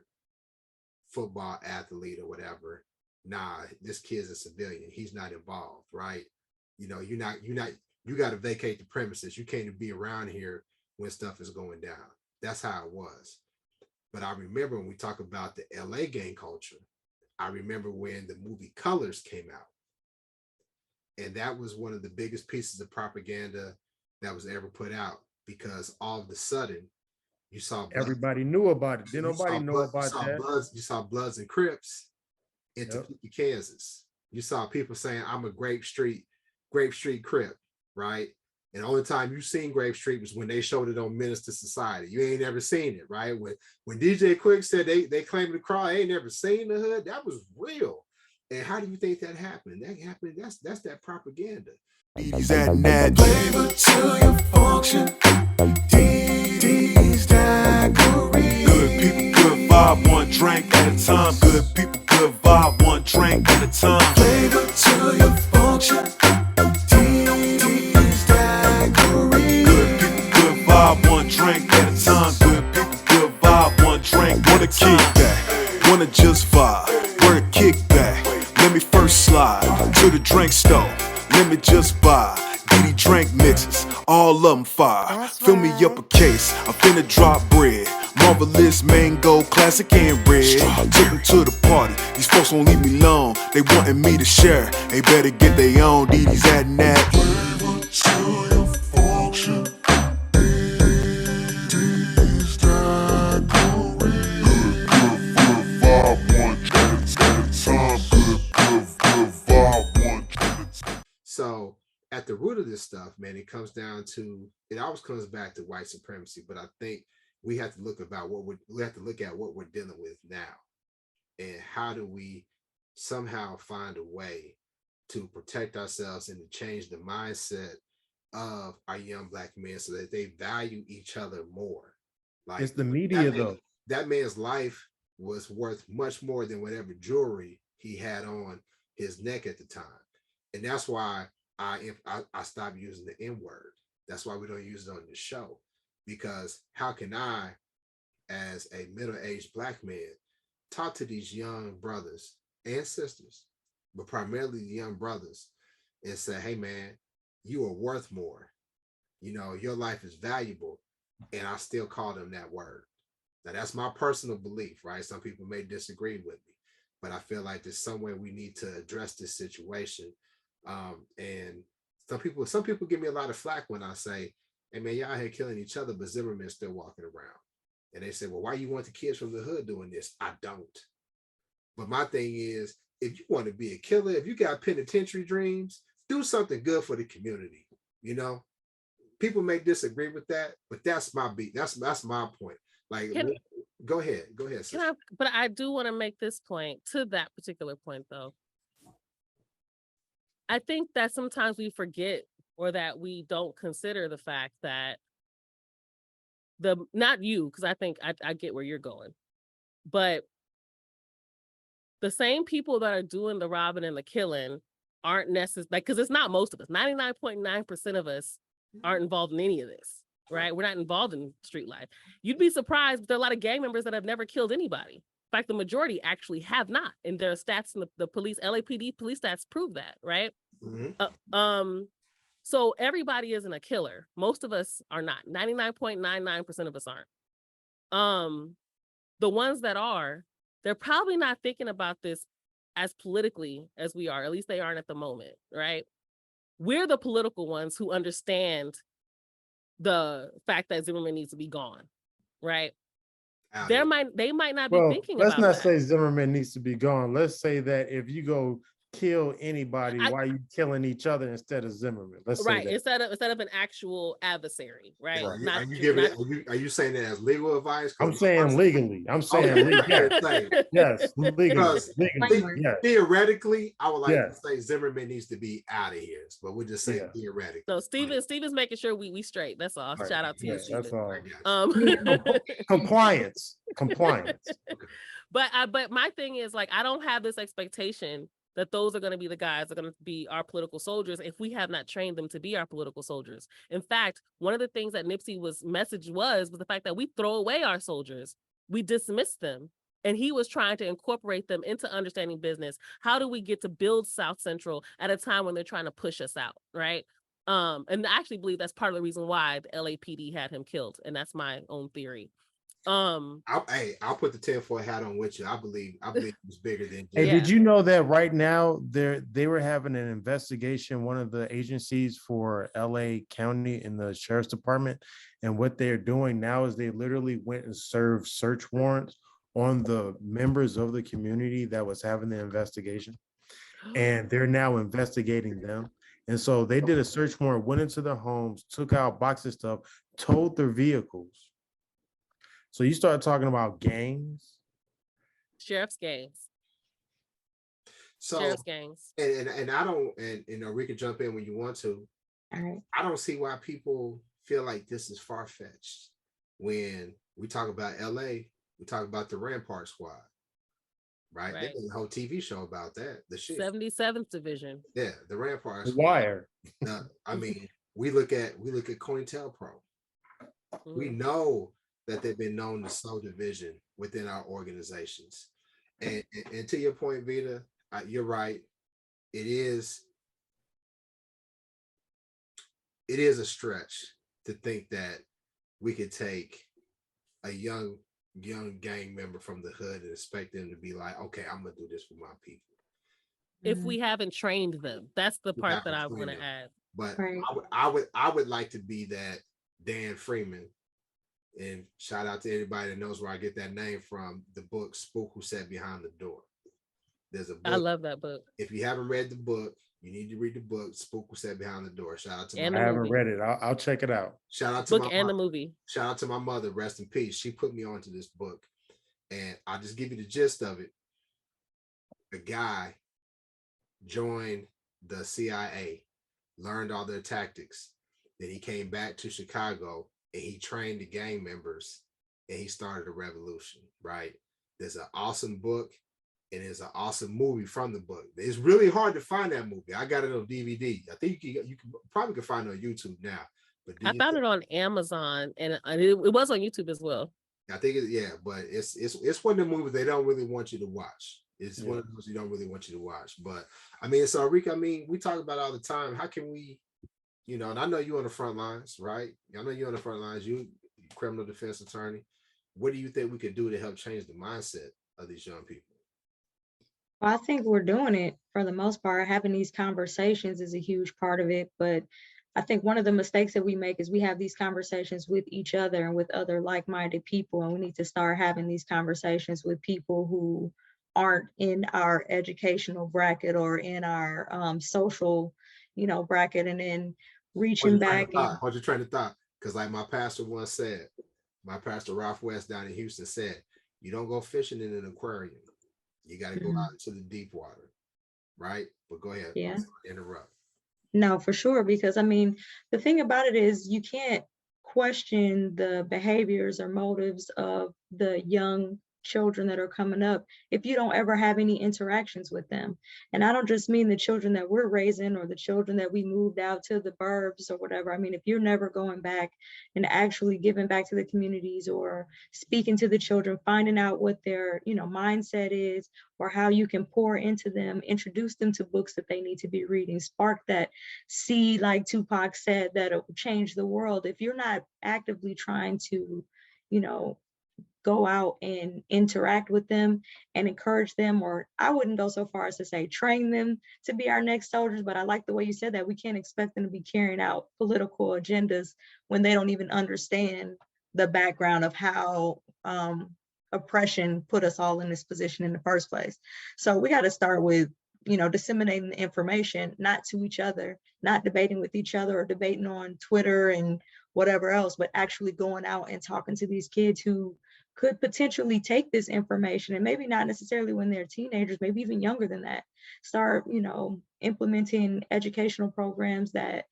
football athlete or whatever. Nah, this kid's a civilian. He's not involved, right? You know, you got to vacate the premises. You can't be around here when stuff is going down. That's how it was. But I remember when we talk about the LA gang culture, I remember when the movie Colors came out. And that was one of the biggest pieces of propaganda that was ever put out, because all of a sudden you saw everybody knew about it. Didn't nobody know about that? You saw Bloods and Crips in Topeka, Kansas. You saw people saying, I'm a Grape Street Crip, right? And the only time you seen Grape Street was when they showed it on Minister Society. You ain't never seen it, right? When DJ Quick said they claimed the crowd, ain't never seen the hood, that was real. And how do you think that happened? That happened, that's that propaganda. D's at Nat. Flavor to your function. D's daiquiri. Good people, good vibe, one drink at a time. Good people, good vibe, one drink at a time. Flavor to your function. D's daiquiri. Good people, good vibe, one drink at a time. Good people, good vibe, one drink. Wanna kick back, wanna just vibe. Where to kick back? Let me first slide to the drink store. Let me just buy DD drink mixes, all of them fire. Fill me up a case, I'm finna drop bread. Marvelous mango, classic and red. Took them to the party, these folks won't leave me alone. They wanting me to share, they better get their own. DD's at Nat. Flavor to your function. DD's daiquiri. Good vibe, one at a time. Good vibe, one at a time. So at the root of this stuff, man, it comes down to, it always comes back to white supremacy. But I think we have to look at what we're dealing with now, and how do we somehow find a way to protect ourselves and to change the mindset of our young Black men so that they value each other more. Like, it's the media, though. That man's life was worth much more than whatever jewelry he had on his neck at the time. And that's why I stopped using the N-word. That's why we don't use it on the show. Because how can I, as a middle-aged Black man, talk to these young brothers and sisters, but primarily the young brothers, and say, hey man, you are worth more. You know, your life is valuable. And I still call them that word. Now that's my personal belief, right? Some people may disagree with me, but I feel like there's somewhere we need to address this situation. And some people give me a lot of flack when I say, hey man, y'all here killing each other, but Zimmerman's still walking around. And they say, well, why you want the kids from the hood doing this? I don't. But my thing is, if you want to be a killer, if you got penitentiary dreams, do something good for the community. You know, people may disagree with that, but that's my beat. That's my point. Like, go ahead. But I do want to make this point, to that particular point, though. I think that sometimes we forget, or that we don't consider the fact that not you, because I think I get where you're going, but the same people that are doing the robbing and the killing aren't necessarily, like, because it's not most of us. 99.9% of us aren't involved in any of this, right? We're not involved in street life. You'd be surprised, but there are a lot of gang members that have never killed anybody. In fact, the majority actually have not. And there are stats in the police, LAPD police stats prove that, right? Mm-hmm. So everybody isn't a killer. Most of us are not. 99.99% of us aren't. The ones that are, they're probably not thinking about this as politically as we are. At least they aren't at the moment, right? We're the political ones who understand the fact that Zimmerman needs to be gone, right? They might not be thinking about that. Let's not say Zimmerman needs to be gone. Let's say that if you go kill anybody, why are you killing each other instead of Zimmerman? Let's say that. instead of an actual adversary, right? Yeah, are you saying that as legal advice? I'm saying legally. I'm saying legally. Yes, legally. Yes. Theoretically, I would like to say Zimmerman needs to be out of here, but we're just saying theoretically. No, Steven's making sure we straight. That's all. Right. Shout out to you, Steven. That's all. Compliance. Okay. But my thing is, like, I don't have this expectation that those are going to be the guys that are going to be our political soldiers if we have not trained them to be our political soldiers. In fact, one of the things that Nipsey message was the fact that we throw away our soldiers we dismissed them. And he was trying to incorporate them into understanding business. How do we get to build South Central at a time when they're trying to push us out, right? And I actually believe that's part of the reason why the LAPD had him killed, and that's my own theory. I'll put the tinfoil hat on with you. I believe it was bigger than. Hey, Yeah. did you know that right now they were having an investigation, one of the agencies for LA County in the Sheriff's Department, and what they're doing now is they literally went and served search warrants on the members of the community that was having the investigation, and they're now investigating them. And so they did a search warrant, went into their homes, took out boxes of stuff, towed their vehicles. So you start talking about gangs. Sheriff's gangs. So Sheriff's gangs. and I don't, and you know, we can jump in when you want to. All right. I don't see why people feel like this is far-fetched. When we talk about LA, we talk about the Rampart Squad, right? They did a whole TV show about that. The shit. 77th Division. Yeah, the Rampart The Squad. Wire. I mean, we look at COINTELPRO. We know that they've been known to sow division within our organizations. And to your point, Vita, you're right. It is a stretch to think that we could take a young gang member from the hood and expect them to be like, okay, I'm gonna do this for my people. If we haven't trained them, that's the part that I want to add. But Right. I would like to be that Dan Freeman. And shout out to anybody that knows where I get that name from. The book Spook Who Sat Behind the Door. There's a book. I love that book. If you haven't read the book, you need to read the book Spook Who Sat Behind the Door. Shout out to And my the I haven't movie. read it. I'll check it out. shout out to Book my and the mother. movie. Shout out to my mother, rest in peace. She put me onto this book. And I'll just give you the gist of it. A guy joined the CIA, learned all their tactics. Then he came back to Chicago and he trained the gang members and he started a revolution, right? There's an awesome book and there's an awesome movie from the book. It's really hard to find that movie. I got it on DVD. I think you can probably find it on YouTube now. But I found it on Amazon, and it was on YouTube as well. I think but it's one of the movies they don't really want you to watch. It's one of those you don't really want you to watch. But I mean, so Rick, I mean, we talk about it all the time. How can we, you know, and I know you on the front lines, right? I know you on the front lines, you criminal defense attorney. What do you think we could do to help change the mindset of these young people? Well, I think we're doing it for the most part. Having these conversations is a huge part of it. But I think one of the mistakes that we make is we have these conversations with each other and with other like-minded people. And we need to start having these conversations with people who aren't in our educational bracket or in our social, bracket, and then reaching back. Hold your train of thought. Because like my pastor once said, my pastor Ralph West down in Houston said, you don't go fishing in an aquarium. You got to go out into the deep water, right? But go ahead. Yeah. Interrupt. No, for sure. Because I mean, the thing about it is you can't question the behaviors or motives of the young children that are coming up if you don't ever have any interactions with them. And I don't just mean the children that we're raising or the children that we moved out to the burbs or whatever. I mean, if you're never going back and actually giving back to the communities or speaking to the children, finding out what their mindset is or how you can pour into them, introduce them to books that they need to be reading, spark that seed, like Tupac said, that it will change the world. If you're not actively trying to go out and interact with them and encourage them, or I wouldn't go so far as to say train them to be our next soldiers, but I like the way you said that. We can't expect them to be carrying out political agendas when they don't even understand the background of how oppression put us all in this position in the first place. So we got to start with disseminating the information, not to each other, not debating with each other or debating on Twitter and whatever else, but actually going out and talking to these kids who could potentially take this information, and maybe not necessarily when they're teenagers, maybe even younger than that, start, implementing educational programs that,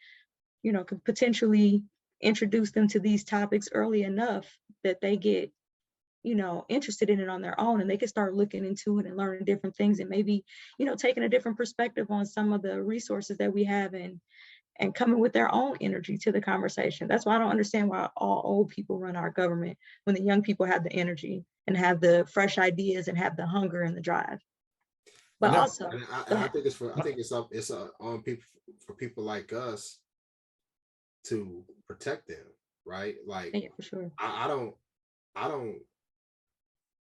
could potentially introduce them to these topics early enough that they get, interested in it on their own, and they can start looking into it and learning different things, and maybe, taking a different perspective on some of the resources that we have, and and coming with their own energy to the conversation. That's why I don't understand why all old people run our government when the young people have the energy and have the fresh ideas and have the hunger and the drive. But And also, I think it's on people, for people like us to protect them, right? Like, yeah, for sure. I don't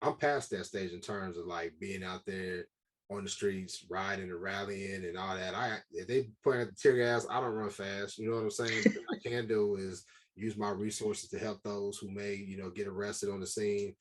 I'm past that stage in terms of like being out there on the streets, riding and rallying and all that. If they point at the tear gas, I don't run fast. You know what I'm saying? What I can do is use my resources to help those who may, get arrested on the scene,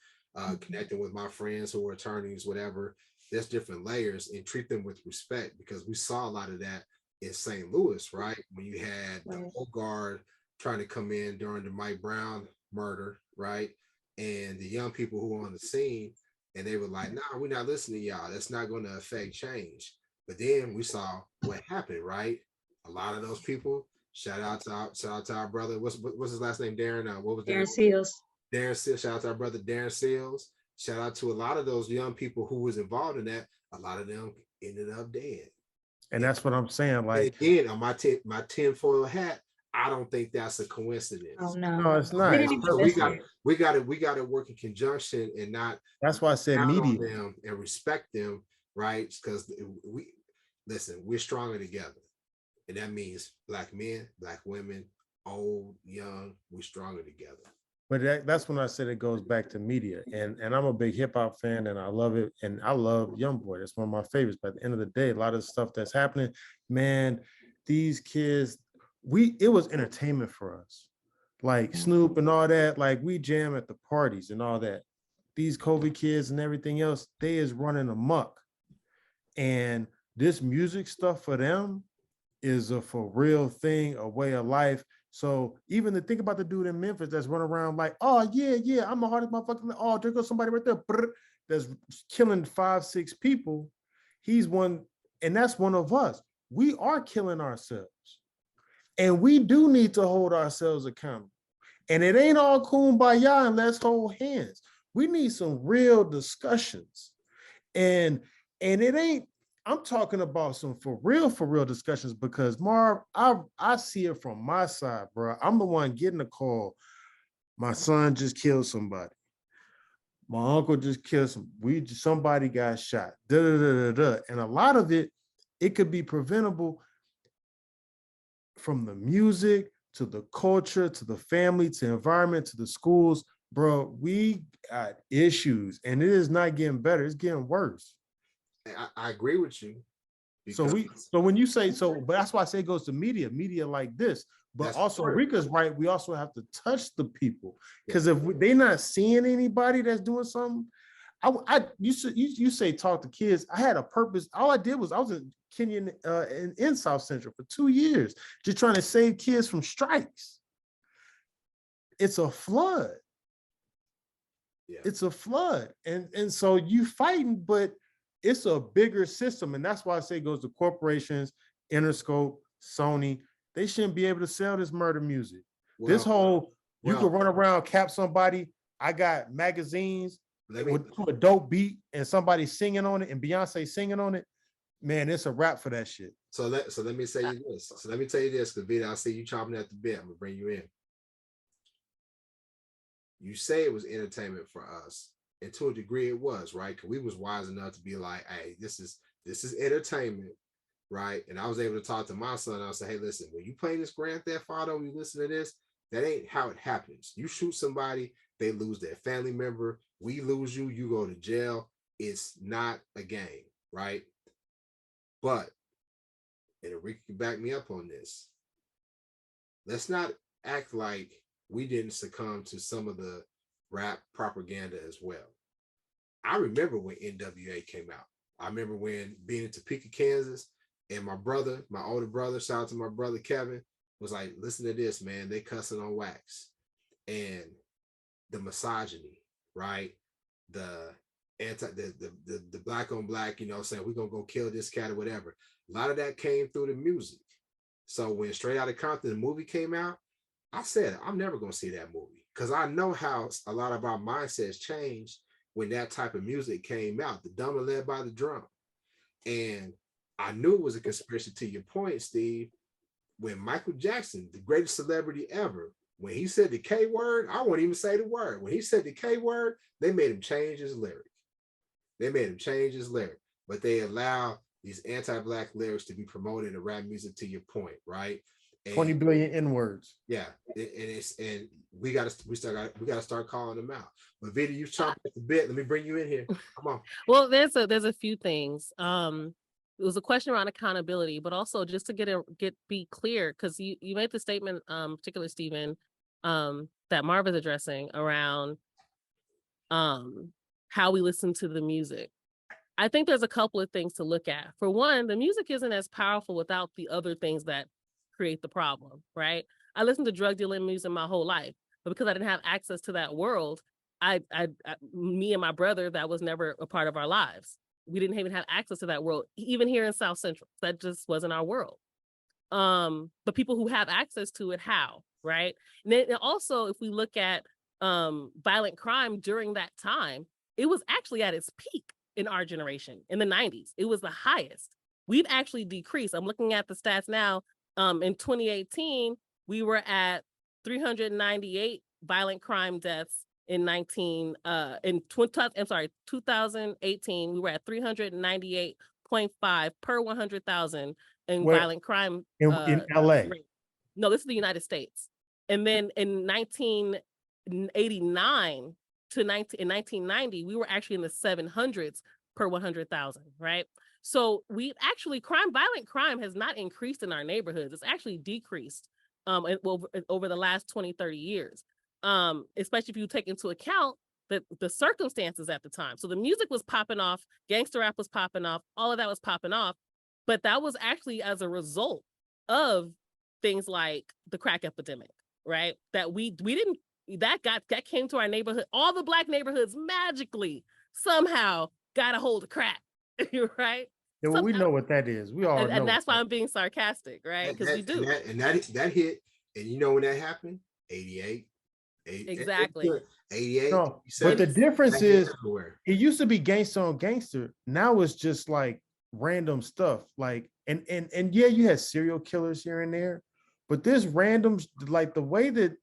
connecting with my friends who are attorneys, whatever. There's different layers, and treat them with respect, because we saw a lot of that in St. Louis, right? When you had the old guard trying to come in during the Mike Brown murder, right? And the young people who were on the scene, and they were like, nah, we're not listening to y'all. That's not going to affect change. But then we saw what happened, right? A lot of those people, shout out to our brother. What's his last name? Darren. What was Darren Seals. Darren Seals. Shout out to our brother Darren Seals. Shout out to a lot of those young people who was involved in that. A lot of them ended up dead. And that's what I'm saying. Like, and again, on my tinfoil hat, I don't think that's a coincidence. Oh no, no, it's not. So we got to work in conjunction and not. That's why I said media them and respect them, right? Because we're stronger together, and that means Black men, Black women, old, young, we're stronger together. But that's when I said it goes back to media, and I'm a big hip hop fan, and I love it, and I love YoungBoy. That's one of my favorites. But at the end of the day, a lot of the stuff that's happening, man, these kids, it was entertainment for us, like Snoop and all that. Like, we jam at the parties and all that. These COVID kids and everything else, they is running amok, and this music stuff for them is a for real thing, a way of life. So even to think about the dude in Memphis that's running around like, oh yeah, I'm the hardest motherfucker. Oh, there goes somebody right there that's killing 5-6 people. He's one, and that's one of us. We are killing ourselves, and we do need to hold ourselves accountable. And it ain't all kumbaya and let's hold hands. We need some real discussions, and it ain't. I'm talking about some for real discussions, because Marv, I see it from my side, bro. I'm the one getting the call. My son just killed somebody. My uncle just killed somebody got shot. And a lot of it could be preventable, from the music to the culture to the family to the environment to the schools. Bro, we got issues, and it is not getting better. It's getting worse. I agree with you. So when you say but that's why I say it goes to media like this. But also Rika's right. We also have to touch the people, because if they're not seeing anybody that's doing something, you say talk to kids. I had a purpose. All I did was I was in Kenyon in South Central for 2 years, just trying to save kids from strikes. It's a flood. Yeah. It's a flood, and so you fighting, but it's a bigger system, and that's why I say it goes to corporations, Interscope, Sony. They shouldn't be able to sell this murder music. You could run around, cap somebody. I got magazines with a dope beat and somebody singing on it, and Beyonce singing on it. Man, it's a rap for that shit. So let me say you this. So let me tell you this, because Vita, I see you chomping at the bit. I'm gonna bring you in. You say it was entertainment for us. And to a degree it was, right? Because we was wise enough to be like, hey, this is entertainment, right? And I was able to talk to my son. I say, hey, listen, when you play this Grand Theft Auto, you listen to this, that ain't how it happens. You shoot somebody, they lose their family member. We lose you, you go to jail. It's not a game, right? But, and Rick can back me up on this, let's not act like we didn't succumb to some of the rap propaganda as well. I remember when NWA came out. I remember when being in Topeka, Kansas, and my older brother, shout out to my brother Kevin, was like, listen to this, man. They cussing on wax. And the misogyny, right? The black on black, saying we're gonna go kill this cat or whatever. A lot of that came through the music. So when Straight Outta Compton, the movie came out, I said, I'm never gonna see that movie, because I know how a lot of our mindsets changed when that type of music came out. The dumb are led by the drum. And I knew it was a conspiracy, to your point, Steve, when Michael Jackson, the greatest celebrity ever, when he said the K word, I won't even say the word. When he said the K word, they made him change his lyric. But they allow these anti-black lyrics to be promoted in rap music, to your point, right? And 20 billion N-words. yeah, and we gotta start calling them out. But Vita, you chomped at the bit. Let me bring you in here. Come on. Well, there's a few things. It was a question around accountability, but also just to be clear, because you made the statement, particularly Stephen, that Marv is addressing around how we listen to the music. I think there's a couple of things to look at. For one, the music isn't as powerful without the other things that create the problem, right? I listened to drug dealing music my whole life, but because I didn't have access to that world, me and my brother, that was never a part of our lives. We didn't even have access to that world, even here in South Central. That just wasn't our world. But people who have access to it, how, right? And then also, if we look at violent crime during that time, it was actually at its peak in our generation in the 90s. It was the highest. We've actually decreased. I'm looking at the stats now. In 2018, we were at 398 violent crime deaths. In 2018, we were at 398.5 per 100,000 in violent crime. In LA. Rate. No, this is the United States. And then in 1989 in 1990, we were actually in the 700s per 100,000, right? So we've actually violent crime has not increased in our neighborhoods. It's actually decreased over the last 20, 30 years. Especially if you take into account the circumstances at the time. So the music was popping off, gangster rap was popping off, all of that was popping off, but that was actually as a result of things like the crack epidemic, right? That we didn't, that came to our neighborhood. All the Black neighborhoods magically somehow got a hold of crack, right? Yeah, well, we know what that is. We all know. And that's why I'm being sarcastic, right? Because we do. That hit, and you know when that happened? 88. Exactly. 88. No, but the difference is it used to be gangster on gangster. Now it's just like random stuff. Like and yeah, you had serial killers here and there, but this random, like the way that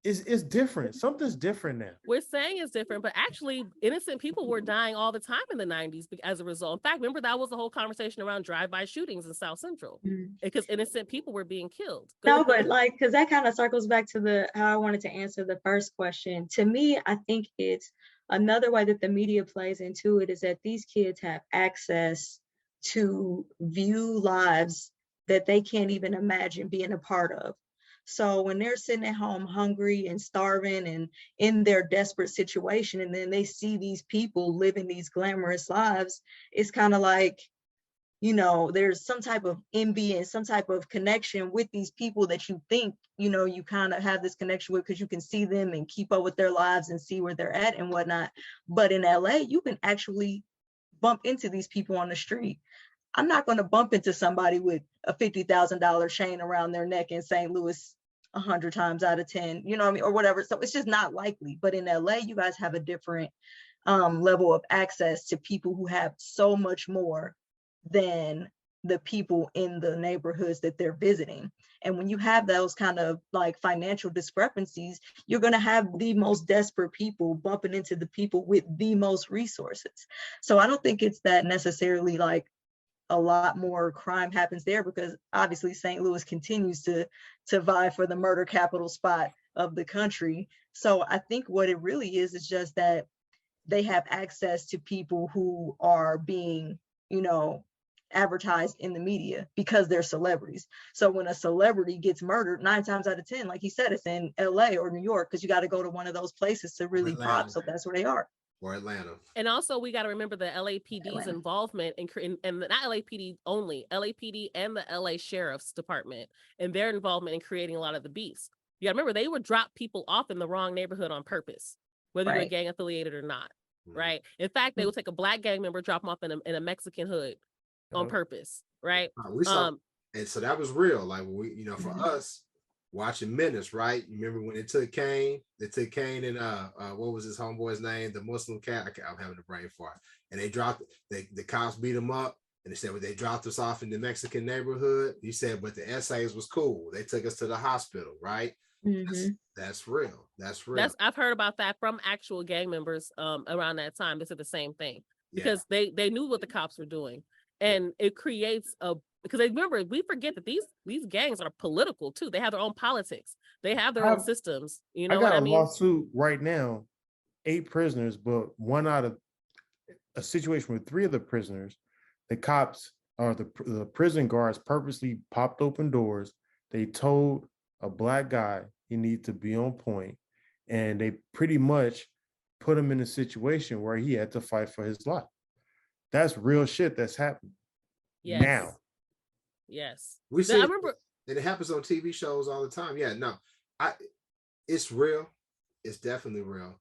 is different. Something's different now. We're saying it's different, but actually innocent people were dying all the time in the 90s as a result. In fact, remember that was the whole conversation around drive-by shootings in South Central because innocent people were being killed. No, but like, because that kind of circles back to how I wanted to answer the first question. To me, I think it's another way that the media plays into it is that these kids have access to view lives that they can't even imagine being a part of. So when they're sitting at home hungry and starving and in their desperate situation, and then they see these people living these glamorous lives, it's kind of like, you know, there's some type of envy and some type of connection with these people that you think, you know, you kind of have this connection with because you can see them and keep up with their lives and see where they're at and whatnot. But in LA, you can actually bump into these people on the street. I'm not going to bump into somebody with a $50,000 chain around their neck in St. Louis 100 times out of 10, you know what I mean, or whatever. So it's just not likely. But in LA, you guys have a different level of access to people who have so much more than the people in the neighborhoods that they're visiting. And when you have those kind of like financial discrepancies, you're going to have the most desperate people bumping into the people with the most resources. So I don't think it's that necessarily like a lot more crime happens there, because obviously St. Louis continues to vie for the murder capital spot of the country. So I think what it really is just that they have access to people who are being, you know, advertised in the media because they're celebrities. So when a celebrity gets murdered, 9 times out of 10, like he said, it's in LA or New York, because you got to go to one of those places to really pop. So that's where they are. Or Atlanta. And also we got to remember the LAPD's involvement in not LAPD only, LAPD and the LA Sheriff's Department and their involvement in creating a lot of the beefs. You got to remember they would drop people off in the wrong neighborhood on purpose, whether you're gang affiliated or not. Right. In fact, they would take a Black gang member, drop them off in a Mexican hood on purpose. Right. And so that was real. Like we, you know, for us watching Menace, right? You remember when they took Kane and what was his homeboy's name? The Muslim cat. I'm having a brain fart. And they dropped the cops beat him up. And they said, well, they dropped us off in the Mexican neighborhood. He said, but the essays was cool. They took us to the hospital, right? That's real. That's real. I've heard about that from actual gang members around that time. They said the same thing because they knew what the cops were doing. And it creates because they remember, we forget that these gangs are political too. They have their own politics. They have their own systems. You know what I mean? I got a lawsuit right now, 8 prisoners, but one out of a situation with 3 of the prisoners, the cops or the prison guards purposely popped open doors. They told a black guy he needs to be on point, and they pretty much put him in a situation where he had to fight for his life. That's real shit that's happening now. Yes. We see I remember, and it happens on TV shows all the time. Yeah, no, it's real. It's definitely real.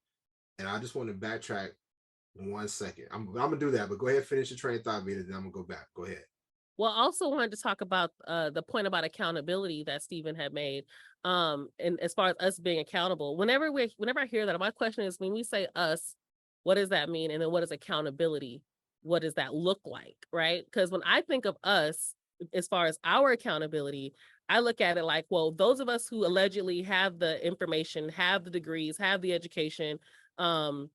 And I just want to backtrack 1 second. I'm gonna do that, but go ahead, finish your train of thought, Vita, then I'm gonna go back. Go ahead. well, I also wanted to talk about the point about accountability that Stephen had made. And as far as us being accountable, whenever I hear that, my question is, when we say us, what does that mean? And then what is accountability? What does that look like? Right? Because when I think of us, as far as our accountability, I look at it like, well, those of us who allegedly have the information, have the degrees, have the education, the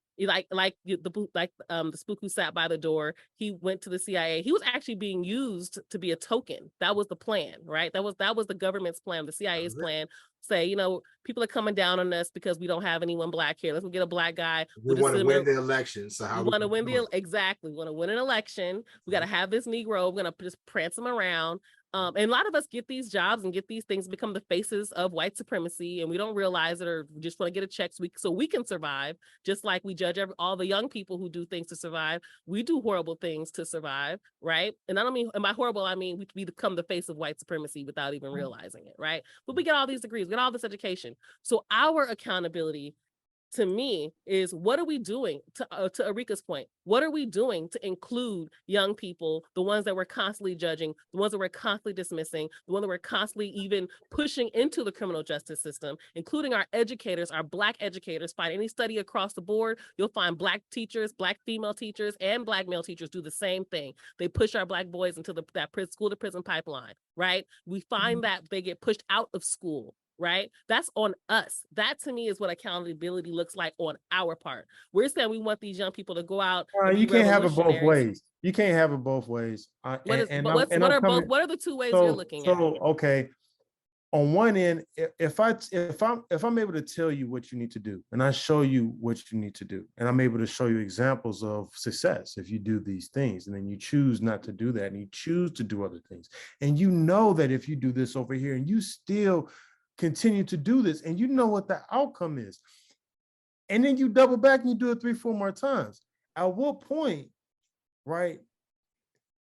spook who sat by the door, he went to the CIA. He was actually being used to be a token. That was the plan, right? That was the government's plan, the CIA's plan. Say, people are coming down on us because we don't have anyone black here. Let's go get a black guy. We want to win the election. So how we want to win exactly. We want to win an election. We got to have this Negro. We're gonna just prance him around. And a lot of us get these jobs and get these things, become the faces of white supremacy, and we don't realize it, or just want to get a check so we can survive. Just like we judge all the young people who do things to survive. We do horrible things to survive, right? And I don't mean, by horrible, I mean we become the face of white supremacy without even realizing it, right? But we get all these degrees, we get all this education. So our accountability, to me, is what are we doing, to Arika's point, what are we doing to include young people, the ones that we're constantly judging, the ones that we're constantly dismissing, the ones that we're constantly even pushing into the criminal justice system, including our educators, our black educators. Find any study across the board, you'll find black teachers, black female teachers, and black male teachers do the same thing. They push our black boys into that school to prison pipeline, right? We find that they get pushed out of school. Right? That's on us. That to me is what accountability looks like on our part. We're saying we want these young people to go out. You can't have it both ways. You can't have it both ways. What are the 2 ways you're looking at? Okay. On one end, if I'm able to tell you what you need to do, and I show you what you need to do, and I'm able to show you examples of success if you do these things, and then you choose not to do that, and you choose to do other things, and you know that if you do this over here, and you still continue to do this, and you know what the outcome is, and then you double back and you do it 3-4 more times. At what point, right?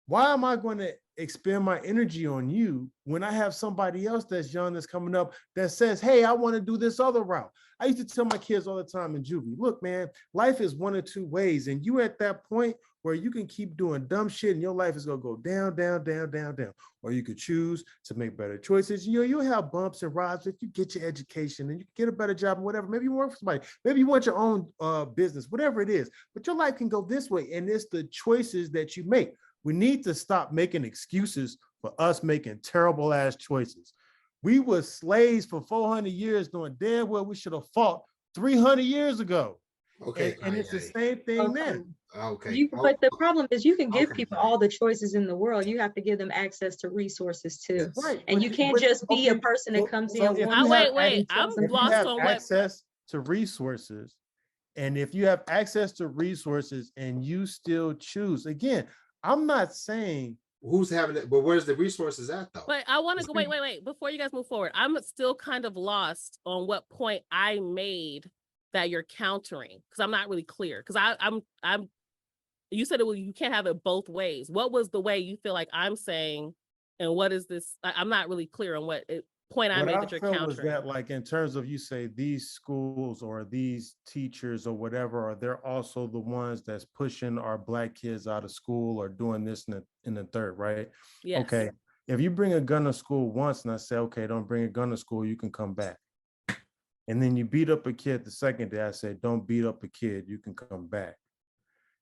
Why am I going to expend my energy on you when I have somebody else that's young that's coming up that says, hey, I want to do this other route? I used to tell my kids all the time in juvie, look, man, life is 1 or 2 ways, and you at that point where you can keep doing dumb shit and your life is going to go down, down, down, down, down. Or you could choose to make better choices. You'll have bumps and rides if you get your education and you get a better job or whatever. Maybe you work for somebody. Maybe you want your own business, whatever it is. But your life can go this way, and it's the choices that you make. We need to stop making excuses for us making terrible ass choices. We were slaves for 400 years knowing damn well we should have fought 300 years ago. Okay. And it's the same thing now. Okay. But the problem is you can give people all the choices in the world. You have to give them access to resources too. Right. And you can't just be a person that comes in. Wait. I'm lost on what access to resources. And if you have access to resources and you still choose, again, I'm not saying who's having it, but where's the resources at though? But I want to go, wait. Before you guys move forward, I'm still kind of lost on what point I made that you're countering, because I'm not really clear. Because I'm you said you can't have it both ways. What was the way you feel like I'm saying, and what is this? I'm not really clear on what point I made that you're countering. Was that, like, in terms of, you say these schools or these teachers or whatever, are they're also the ones that's pushing our black kids out of school or doing this in the third, right? Yes. Okay. If you bring a gun to school once and I say, okay, don't bring a gun to school, you can come back. And then you beat up a kid the second day, I say, don't beat up a kid, you can come back.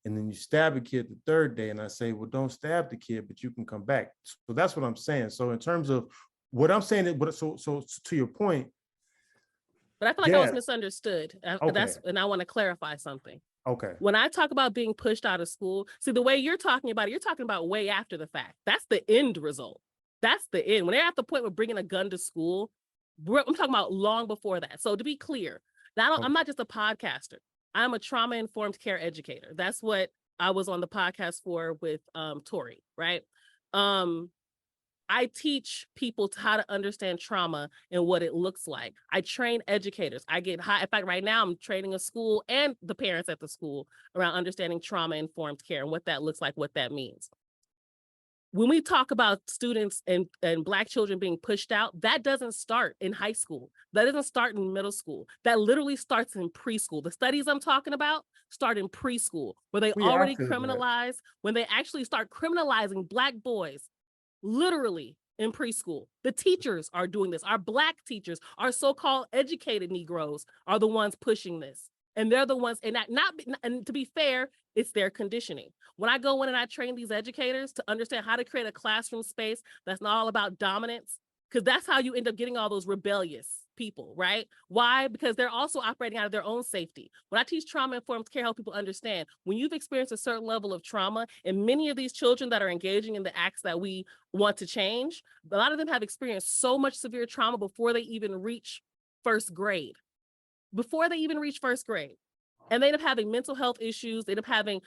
and then you stab a kid the third day, and I say, well, don't stab the kid, but you can come back. So that's what I'm saying. So in terms of what I'm saying, so to your point, but I feel like I was yes, misunderstood. okay, And I want to clarify something. okay, When I talk about being pushed out of school, see, the way you're talking about it, you're talking about way after the fact. That's the end result. That's the end. When they're at the point of bringing a gun to school, I'm talking about long before that. So to be clear, I'm not just a podcaster. I'm a trauma-informed care educator. That's what I was on the podcast for with Tori, right? I teach people how to understand trauma and what it looks like. I train educators. I get high. In fact, right now I'm training a school and the parents at the school around understanding trauma-informed care and what that looks like, what that means. When we talk about students and Black children being pushed out, that doesn't start in high school. That doesn't start in middle school. That literally starts in preschool. The studies I'm talking about start in preschool, where they already criminalize, when they actually start criminalizing Black boys, literally in preschool. The teachers are doing this. Our Black teachers, our so-called educated Negroes are the ones pushing this. And they're the ones, and to be fair, it's their conditioning. When I go in and I train these educators to understand how to create a classroom space that's not all about dominance, because that's how you end up getting all those rebellious people, right? Why? Because they're also operating out of their own safety. When I teach trauma-informed care, help people understand when you've experienced a certain level of trauma, and many of these children that are engaging in the acts that we want to change, a lot of them have experienced so much severe trauma before they even reach first grade. Before they even reach first grade. And they end up having mental health issues, they end up having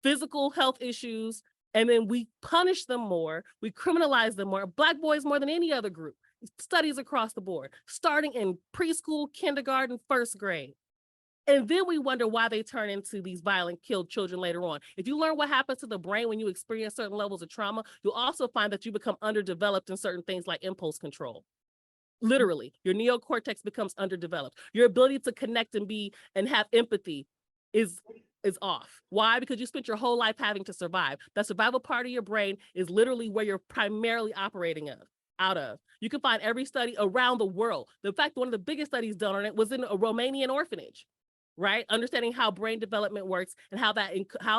physical health issues, and then we punish them more, we criminalize them more, Black boys more than any other group. Studies across the board, starting in preschool, kindergarten, first grade. And then we wonder why they turn into these violent, killed children later on. If you learn what happens to the brain when you experience certain levels of trauma, you'll also find that you become underdeveloped in certain things like impulse control. Literally, your neocortex becomes underdeveloped. Your ability to connect and have empathy is off. Why? Because you spent your whole life having to survive. That survival part of your brain is literally where you're primarily operating out of. You can find every study around the world. In fact, one of the biggest studies done on it was in a Romanian orphanage, right? Understanding how brain development works and how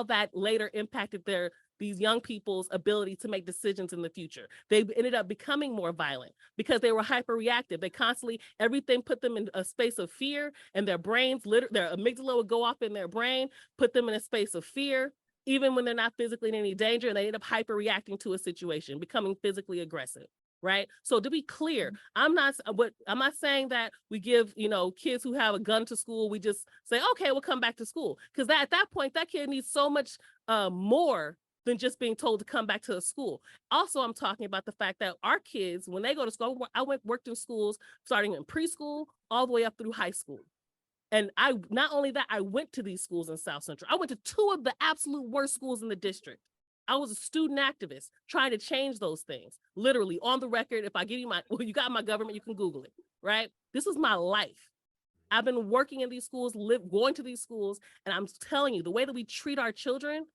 that later impacted these young people's ability to make decisions in the future. They ended up becoming more violent because they were hyperreactive. They constantly, everything put them in a space of fear, and their brains, their amygdala would go off in their brain, put them in a space of fear, even when they're not physically in any danger, and they end up hyperreacting to a situation, becoming physically aggressive. Right. So to be clear, I'm not saying that we give, kids who have a gun to school, we just say, okay, we'll come back to school. Because at that point, that kid needs so much more than just being told to come back to the school. Also, I'm talking about the fact that our kids, when they go to school, I worked in schools starting in preschool all the way up through high school. And not only that, I went to these schools in South Central. I went to two of the absolute worst schools in the district. I was a student activist trying to change those things. Literally, on the record, if I give you you got my government, you can Google it, right? This is my life. I've been working in these schools, going to these schools, and I'm telling you, the way that we treat our children,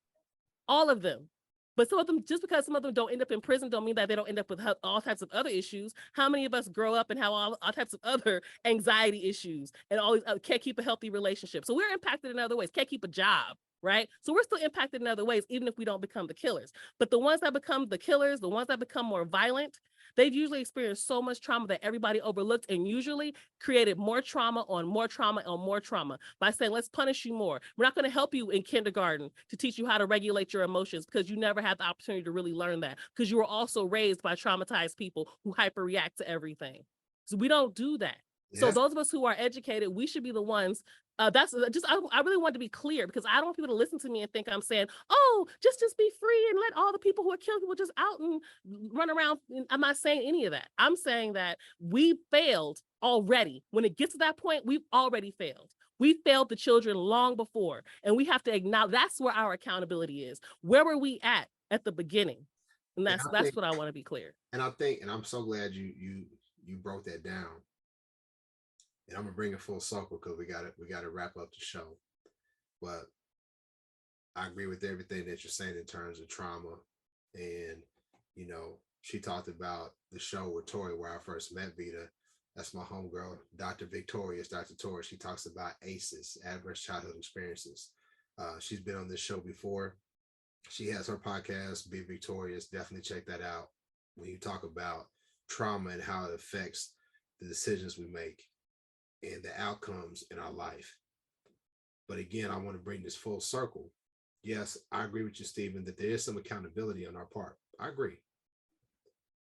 all of them, but some of them, just because some of them don't end up in prison, don't mean that they don't end up with all types of other issues. How many of us grow up and have all types of other anxiety issues and always can't keep a healthy relationship? So we're impacted in other ways, can't keep a job, right? So we're still impacted in other ways, even if we don't become the killers. But the ones that become the killers, the ones that become more violent, they've usually experienced so much trauma that everybody overlooked, and usually created more trauma on more trauma on more trauma by saying, let's punish you more. We're not going to help you in kindergarten to teach you how to regulate your emotions because you never had the opportunity to really learn that, because you were also raised by traumatized people who hyperreact to everything. So we don't do that. Yeah. So those of us who are educated, we should be the ones. I really want to be clear, because I don't want people to listen to me and think I'm saying, oh, just be free and let all the people who are killing people just out and run around. I'm not saying any of that. I'm saying that we failed already. When it gets to that point, we've already failed. We failed the children long before, and we have to acknowledge that's where our accountability is. Where were we at the beginning? And that's what I want to be clear. And I'm so glad you broke that down. And I'm gonna bring it full circle because we gotta wrap up the show. But I agree with everything that you're saying in terms of trauma. And she talked about the show with Tori where I first met Vita. That's my homegirl, Dr. Tori. She talks about ACEs, adverse childhood experiences. She's been on this show before. She has her podcast, Be Victorious. Definitely check that out. When you talk about trauma and how it affects the decisions we make and the outcomes in our life. But again, I want to bring this full circle. Yes, I agree with you, Stephen, that there is some accountability on our part. I agree.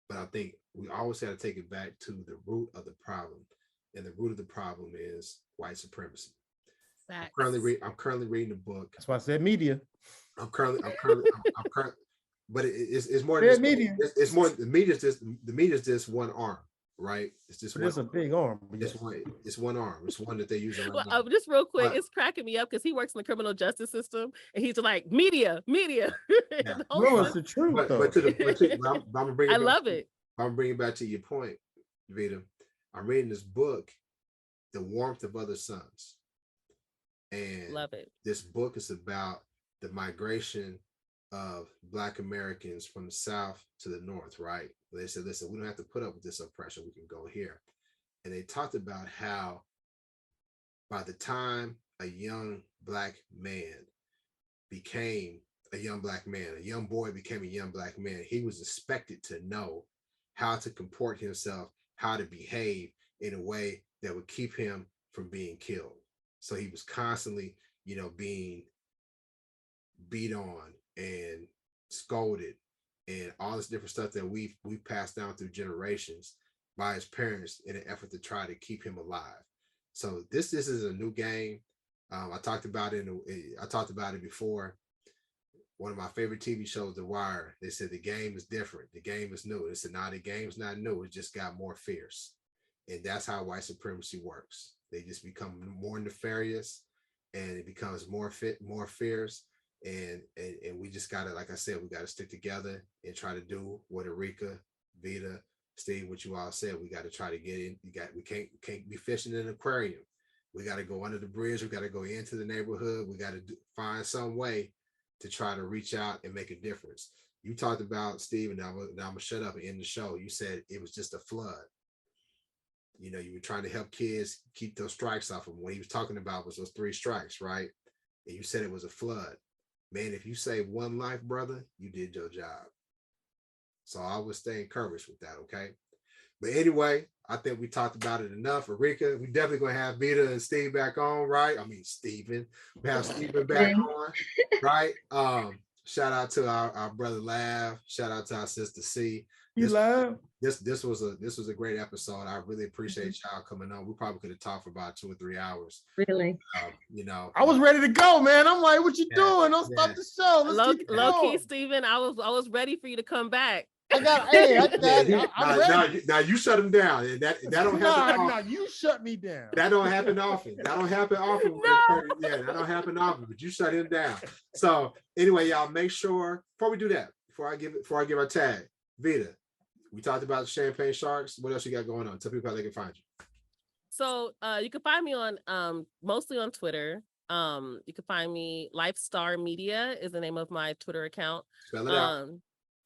But I think we always have to take it back to the root of the problem. And the root of the problem is white supremacy. I'm currently reading the book. That's why I said media. I'm currently, but it's more than media. It's more, the media is just one arm, right? It's just It's a big arm. It's one arm. It's one that they use around. Well, just real quick, it's cracking me up because he works in the criminal justice system, and he's like media. Yeah. No, it's the truth. I love it. I'm bringing back to your point, Vita. I'm reading this book, The Warmth of Other Suns. And love it. This book is about the migration of Black Americans from the South to the North, right? They said, listen, we don't have to put up with this oppression. We can go here. And they talked about how by the time a young Black man became a young Black man, a young boy became a young Black man, he was expected to know how to comport himself, how to behave in a way that would keep him from being killed. So he was constantly, being beat on and scolded and all this different stuff that we've passed down through generations by his parents in an effort to try to keep him alive. So this is a new game. I talked about it before. One of my favorite TV shows, The Wire, they said the game is different. The game is new. They said, nah, the game's not new. It just got more fierce. And that's how white supremacy works. They just become more nefarious, and it becomes more fierce. And we just gotta, like I said, we gotta stick together and try to do what Erika, Vita, Steve, what you all said. We gotta try to get in. We can't be fishing in an aquarium. We gotta go under the bridge. We gotta go into the neighborhood. We gotta find some way to try to reach out and make a difference. You talked about, Steve, and I'm gonna shut up and end the show. You said it was just a flood. You were trying to help kids keep those strikes off of them. What he was talking about was those 3 strikes, right? And you said it was a flood. Man, if you save one life, brother, you did your job. So I would stay encouraged with that, okay? But anyway, I think we talked about it enough. Erika, we definitely going to have Vita and Steve back on, right? I mean, Steven. We have Steven back on, right? Shout out to our brother Lav. Shout out to our sister C. This was a great episode. I really appreciate y'all coming on. We probably could have talked for about 2 or 3 hours. Really? I was ready to go, man. I'm like, what you doing? Don't stop the show. Low key, Steven, I was ready for you to come back. I'm ready. Now you shut him down. And that don't happen. No, you shut me down. That don't happen often. That don't happen often. Yeah, that don't happen often. But you shut him down. So anyway, y'all make sure before we do that, before I give our tag, Vita. We talked about Champagne Sharks. What else you got going on? Tell people how they can find you. So you can find me on mostly on Twitter. You can find me Lifestar Media is the name of my Twitter account. Spell it out.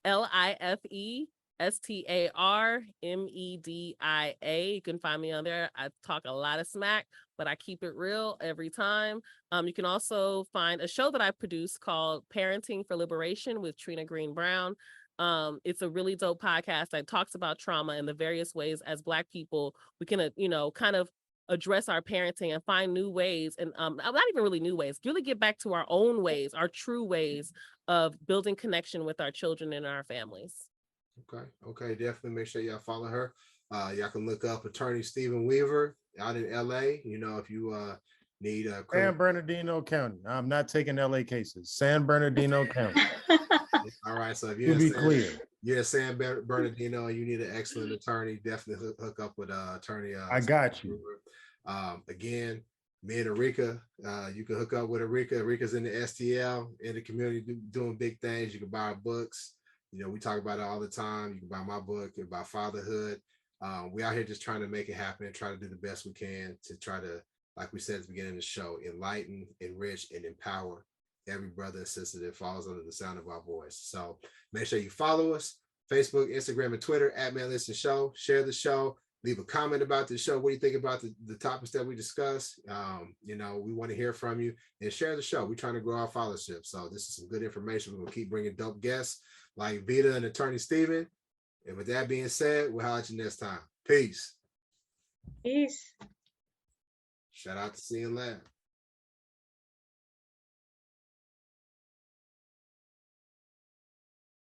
LIFESTARMEDIA. You can find me on there. I talk a lot of smack, but I keep it real every time. You can also find a show that I produce called Parenting for Liberation with Trina Green Brown. It's a really dope podcast that talks about trauma and the various ways as Black people we can, kind of address our parenting and find new ways, and not even really new ways, really get back to our own ways, our true ways of building connection with our children and our families. Okay, definitely make sure y'all follow her. Y'all can look up Attorney Stephen Weaver out in LA. If you need a San Bernardino County. I'm not taking LA cases. San Bernardino County. All right, so if you're San Bernardino and you need an excellent attorney, definitely hook up with attorney. I got you. Again, me and Erika, you can hook up with Erika. Erika's in the STL, in the community, doing big things. You can buy books. We talk about it all the time. You can buy my book about fatherhood. We out here just trying to make it happen, try to do the best we can to try to, like we said at the beginning of the show, enlighten, enrich, and empower every brother and sister that falls under the sound of our voice. So make sure you follow us, Facebook, Instagram, and Twitter @manlistenshow. Share the show. Leave a comment about the show. What do you think about the topics that we discussed? You know, we want to hear from you, and share the show. We're trying to grow our followership. So this is some good information. We're going to keep bringing dope guests like Vita and Attorney Steven. And with that being said, we'll holler at you next time. Peace. Peace. Shout out to Seeing Lab.